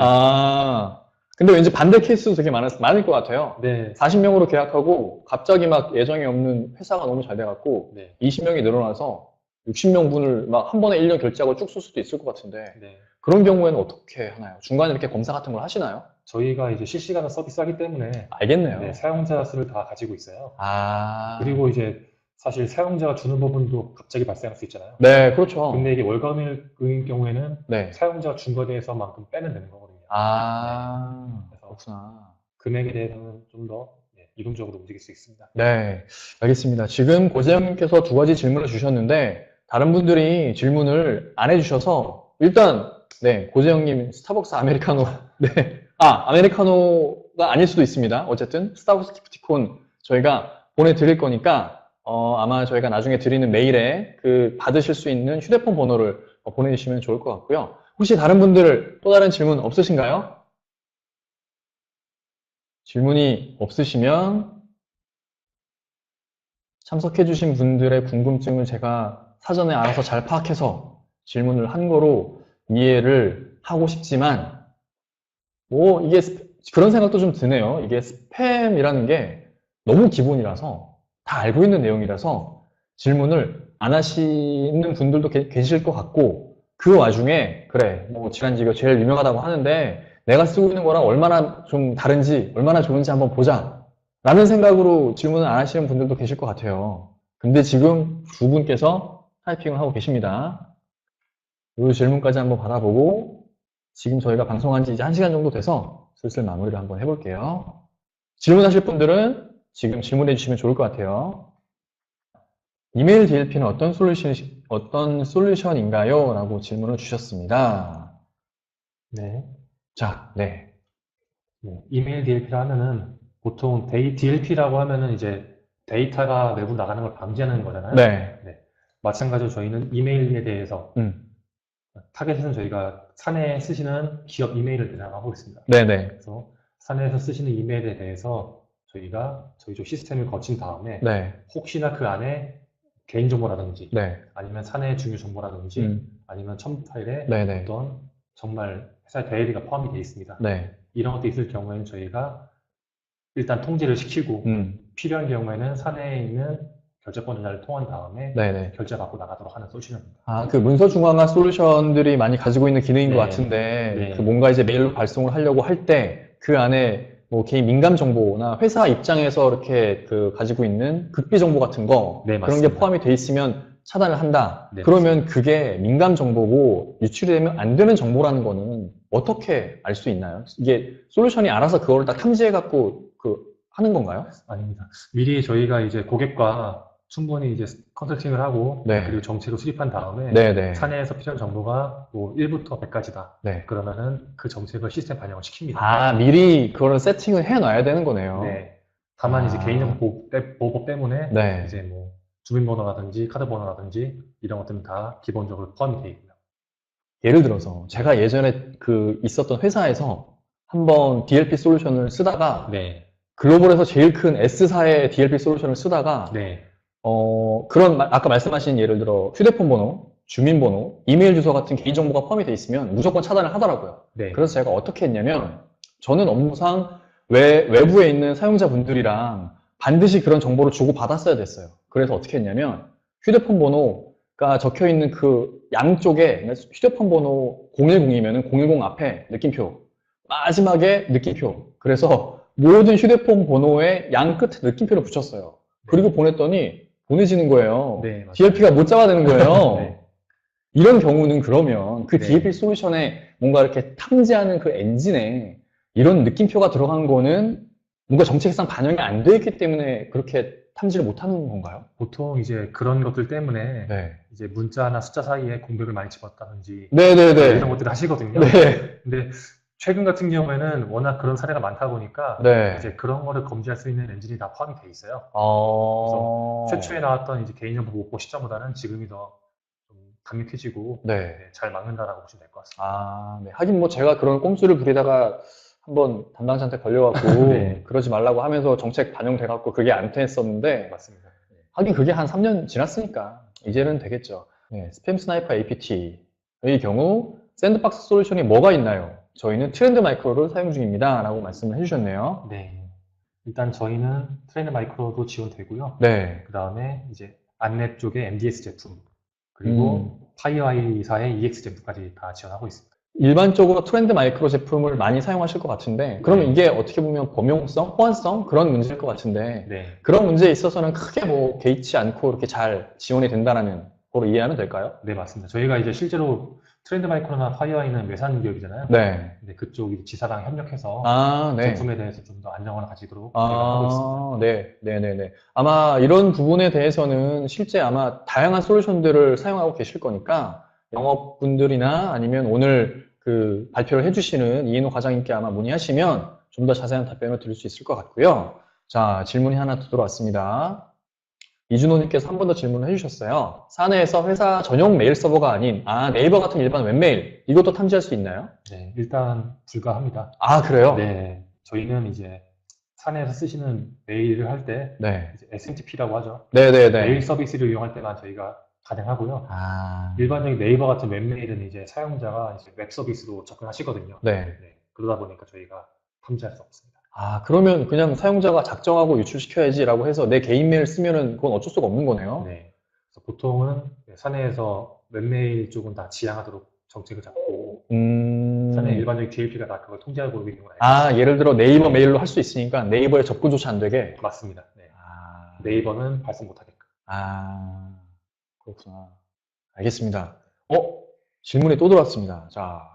근데 왠지 반대 케이스도 되게 많을 것 같아요. 네. 40명으로 계약하고 갑자기 막 예정이 없는 회사가 너무 잘 돼갖고 네. 20명이 늘어나서 60명 분을 막 한 번에 1년 결제하고 쭉 쓸 수도 있을 것 같은데 네. 그런 경우에는 어떻게 하나요? 중간에 이렇게 검사 같은 걸 하시나요? 저희가 이제 실시간으로 서비스하기 때문에 알겠네요. 네, 사용자 수를 다 가지고 있어요. 아. 그리고 이제 사실 사용자가 주는 부분도 갑자기 발생할 수 있잖아요. 네, 그렇죠. 근데 이게 월감일 경우에는 네. 사용자가 준 거에 대해서만큼 빼면 되는 거거든요. 아, 그래서 그렇구나. 금액에 대해서는 좀 더 이동적으로 움직일 수 있습니다. 네, 알겠습니다. 지금 고재영님께서 두 가지 질문을 주셨는데 다른 분들이 질문을 안 해주셔서 일단 네, 고재영님 스타벅스 아메리카노 네, 아메리카노가 아닐 수도 있습니다. 어쨌든 스타벅스 기프티콘 저희가 보내드릴 거니까 아마 저희가 나중에 드리는 메일에 그 받으실 수 있는 휴대폰 번호를 보내주시면 좋을 것 같고요. 혹시 다른 분들 또 다른 질문 없으신가요? 질문이 없으시면 참석해주신 분들의 궁금증을 제가 사전에 알아서 잘 파악해서 질문을 한 거로 이해를 하고 싶지만 이게 그런 생각도 좀 드네요. 이게 스팸이라는 게 너무 기본이라서 다 알고 있는 내용이라서 질문을 안 하시는 분들도 계실 것 같고 그 와중에 그래 뭐 지란지가 제일 유명하다고 하는데 내가 쓰고 있는 거랑 얼마나 좀 다른지 얼마나 좋은지 한번 보자 라는 생각으로 질문을 안 하시는 분들도 계실 것 같아요. 근데 지금 두 분께서 타이핑을 하고 계십니다. 이 질문까지 한번 받아보고 지금 저희가 방송한 지 이제 1시간 정도 돼서 슬슬 마무리를 한번 해볼게요. 질문하실 분들은 지금 질문해 주시면 좋을 것 같아요. 이메일 DLP는 어떤 솔루션인가요? 라고 질문을 주셨습니다. 네. 자, 네. 이메일 DLP라 하면은 보통 DLP라고 하면은 이제 데이터가 외부로 나가는 걸 방지하는 거잖아요. 네. 마찬가지로 저희는 이메일에 대해서 타겟은 저희가 사내에 쓰시는 기업 이메일을 대상하고 있습니다. 네네. 그래서 사내에서 쓰시는 이메일에 대해서 저희가 저희 쪽 시스템을 거친 다음에 혹시나 그 안에 개인정보라든지 아니면 사내 중요 정보라든지 아니면 첨부 파일에 어떤 정말 회사의 대리가 포함이 되어 있습니다. 이런 것도 있을 경우에는 저희가 일단 통제를 시키고 필요한 경우에는 사내에 있는 결제권 전자를 통한 다음에 결제 받고 나가도록 하는 솔루션입니다. 그 문서 중앙화 솔루션들이 많이 가지고 있는 기능인 것 같은데 그 뭔가 이제 메일로 발송을 하려고 할 때 그 안에 뭐 개인 민감 정보나 회사 입장에서 이렇게 가지고 있는 극비 정보 같은 거 그런 게 포함이 돼 있으면 차단을 한다. 그러면 그게 민감 정보고 유출이 되면 안 되는 정보라는 거는 어떻게 알 수 있나요? 이게 솔루션이 알아서 그거를 다 탐지해 갖고 하는 건가요? 아닙니다. 미리 저희가 이제 고객과 충분히 이제 컨설팅을 하고 그리고 정책을 수립한 다음에 사내에서 필요한 정보가 뭐 1부터 100까지다. 그러면은 그 정책을 시스템 반영을 시킵니다. 미리 그거를 세팅을 해 놔야 되는 거네요. 다만 이제 개인정보 보호법 때문에 이제 뭐 주민번호라든지 카드번호라든지 이런 것들은 다 기본적으로 포함이 되어 있고요. 예를 들어서 제가 예전에 있었던 회사에서 한번 DLP 솔루션을 쓰다가 글로벌에서 제일 큰 S사의 DLP 솔루션을 쓰다가 네. 아까 말씀하신 예를 들어 휴대폰 번호, 주민번호, 이메일 주소 같은 개인정보가 포함이 돼 있으면 무조건 차단을 하더라고요. 네. 그래서 제가 어떻게 했냐면 저는 업무상 외부에 있는 사용자분들이랑 반드시 그런 정보를 주고받았어야 됐어요. 그래서 어떻게 했냐면 휴대폰 번호가 적혀 있는 그 양쪽에 휴대폰 번호 010이면 010 앞에 느낌표, 마지막에 느낌표. 그래서 모든 휴대폰 번호의 양 끝에 느낌표를 붙였어요. 그리고 보냈더니 보내지는 거예요. 네, DLP가 못 잡아내는 거예요. 네. 이런 경우는 그러면 그 네. DLP 솔루션에 뭔가 이렇게 탐지하는 그 엔진에 이런 느낌표가 들어간 거는 뭔가 정책상 반영이 안 돼 있기 때문에 그렇게 탐지를 못 하는 건가요? 보통 이제 그런 것들 때문에 네. 이제 문자나 숫자 사이에 공백을 많이 집었다든지 네네네. 이런 것들을 하시거든요. 네. 근데 최근 같은 경우에는 워낙 그런 사례가 많다 보니까 네. 이제 그런 거를 검지할 수 있는 엔진이 다 포함이 돼 있어요. 그래서 최초에 나왔던 이제 개인정보 보호 시점보다는 지금이 더 좀 강력해지고 네. 잘 막는다라고 보시면 될 것 같습니다. 아, 네. 하긴 뭐 제가 그런 꼼수를 부리다가 한번 담당자한테 걸려갖고 네. 그러지 말라고 하면서 정책 반영돼갖고 그게 안 됐었는데 맞습니다. 하긴 그게 한 3년 지났으니까 이제는 되겠죠. 네, 스팸 스나이퍼 APT의 경우 샌드박스 솔루션이 뭐가 있나요? 저희는 트렌드 마이크로를 사용 중입니다. 라고 말씀을 해주셨네요. 네. 일단 저희는 트렌드 마이크로도 지원되고요. 네. 그 다음에 이제 안랩 쪽에 MDS 제품, 그리고 파이어아이사의 EX 제품까지 다 지원하고 있습니다. 일반적으로 트렌드 마이크로 제품을 많이 사용하실 것 같은데 그러면 이게 어떻게 보면 범용성, 호환성 그런 문제일 것 같은데 네. 그런 문제에 있어서는 크게 뭐 개의치 않고 이렇게 잘 지원이 된다는 거로 이해하면 될까요? 네, 맞습니다. 저희가 이제 실제로 트렌드 마이크로나 파이어아이는 외산 기업이잖아요. 네. 근데 그쪽 지사랑 협력해서 네. 제품에 대해서 좀 더 안정화를 가지도록 하고 있습니다. 네, 네네네. 아마 이런 부분에 대해서는 실제 아마 다양한 솔루션들을 사용하고 계실 거니까 영업분들이나 아니면 오늘 그 발표를 해주시는 이인호 과장님께 아마 문의하시면 좀 더 자세한 답변을 드릴 수 있을 것 같고요. 자, 질문이 하나 더 들어왔습니다. 이준호님께서 한 번 더 질문을 해주셨어요. 사내에서 회사 전용 메일 서버가 아닌 네이버 같은 일반 웹메일 이것도 탐지할 수 있나요? 네, 일단 불가합니다. 아, 그래요? 네, 저희는 이제 사내에서 쓰시는 메일을 할 때 네. SMTP라고 하죠. 네네네. 메일 서비스를 이용할 때만 저희가 가능하고요. 일반적인 네이버 같은 웹메일은 이제 사용자가 이제 웹 서비스로 접근하시거든요. 네. 그러다 보니까 저희가 탐지할 수 없습니다. 그러면 그냥 사용자가 작정하고 유출시켜야지라고 해서 내 개인 메일 쓰면은 그건 어쩔 수가 없는 거네요. 네. 그래서 보통은 사내에서 웹메일 쪽은 다 지향하도록 정책을 잡고 사내 일반적인 DLP가 다 그걸 통제하고 있는 건 알고 예를 들어 네이버 메일로 할 수 있으니까 네이버에 접근조차 안 되게? 맞습니다. 네. 네이버는 발송 못하게끔. 그렇구나. 알겠습니다. 질문이 또 들어왔습니다. 자,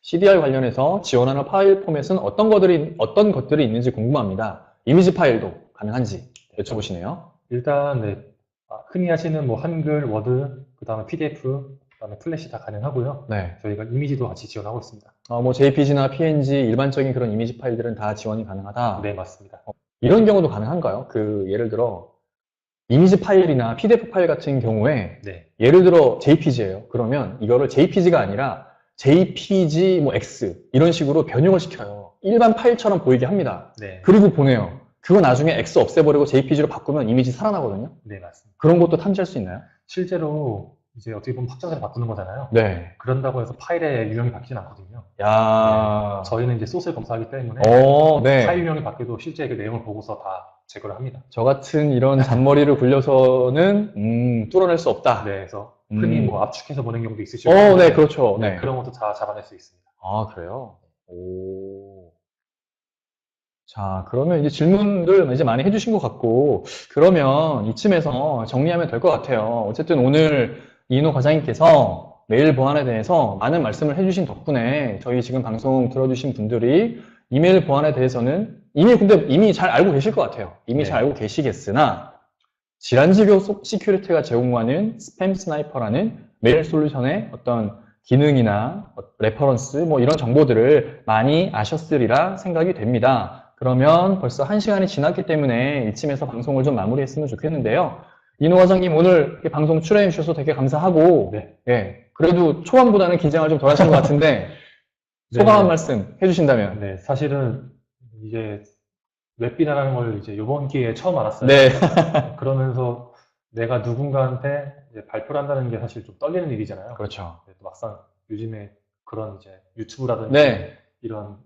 CDR 관련해서 지원하는 파일 포맷은 어떤 것들이 있는지 궁금합니다. 이미지 파일도 가능한지 여쭤보시네요. 일단 네, 흔히 하시는 뭐 한글, 워드, 그 다음에 PDF, 그 다음에 플래시 다 가능하고요. 네. 저희가 이미지도 같이 지원하고 있습니다. 뭐 JPG나 PNG 일반적인 그런 이미지 파일들은 다 지원이 가능하다. 네, 맞습니다. 이런 경우도 가능한가요? 예를 들어 이미지 파일이나 PDF 파일 같은 경우에 예를 들어 JPG예요. 그러면 이거를 JPG가 아니라 JPG 뭐 X 이런 식으로 변형을 시켜요. 일반 파일처럼 보이게 합니다. 네. 그리고 보내요. 그거 나중에 X 없애버리고 JPG로 바꾸면 이미지 살아나거든요. 네, 맞습니다. 그런 것도 탐지할 수 있나요? 실제로 이제 어떻게 보면 확장자를 바꾸는 거잖아요. 네. 그런다고 해서 파일의 유형이 바뀌진 않거든요. 야. 네. 저희는 이제 소스를 검사하기 때문에 네. 파일 유형이 바뀌어도 실제 그 내용을 보고서 다 제거를 합니다. 저 같은 이런 잔머리를 굴려서는 뚫어낼 수 없다. 네, 그래서 흔히 뭐 압축해서 보낸 경우도 있으시고. 네, 그렇죠. 네, 그런 것도 다 잡아낼 수 있습니다. 그래요? 자, 그러면 이제 질문들 이제 많이 해주신 것 같고, 그러면 이쯤에서 정리하면 될 것 같아요. 어쨌든 오늘 이인호 과장님께서 메일 보안에 대해서 많은 말씀을 해주신 덕분에 저희 지금 방송 들어주신 분들이 이메일 보안에 대해서는 이미 잘 알고 계실 것 같아요. 이미 잘 알고 계시겠으나, 질환지교 시큐리티가 제공하는 스팸 스나이퍼라는 메일 솔루션의 어떤 기능이나 레퍼런스 뭐 이런 정보들을 많이 아셨으리라 생각이 됩니다. 그러면 벌써 1시간이 지났기 때문에 이쯤에서 방송을 좀 마무리했으면 좋겠는데요. 이인호 과장님 오늘 이렇게 방송 출연해 주셔서 되게 감사하고 그래도 초반보다는 긴장을 좀 덜 하신 것 같은데 소감 한 말씀 해주신다면. 네, 사실은 이제 웹비라는 걸 이제 이번 기회에 처음 알았어요. 네. 그러면서 내가 누군가한테 이제 발표를 한다는 게 사실 좀 떨리는 일이잖아요. 그렇죠. 또 막상 요즘에 그런 이제 유튜브라든지 네. 이런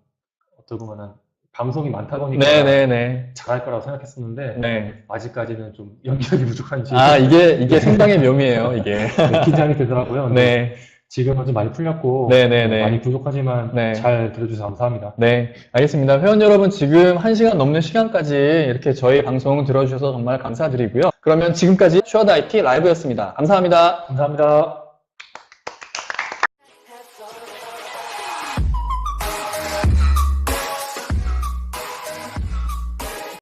어떻게 보면은 방송이 많다 보니까 네네네. 잘할 거라고 생각했었는데 네. 아직까지는 좀 연기력이 부족한지 이게 생방의 묘미예요, 이게. 네, 긴장이 되더라고요. 네. 지금은 좀 많이 풀렸고 네네네. 많이 부족하지만 네. 잘 들어주셔서 감사합니다. 네, 알겠습니다. 회원 여러분 지금 1시간 넘는 시간까지 이렇게 저희 방송 들어주셔서 정말 감사드리고요. 그러면 지금까지 슈어드 IT 라이브였습니다. 감사합니다. 감사합니다.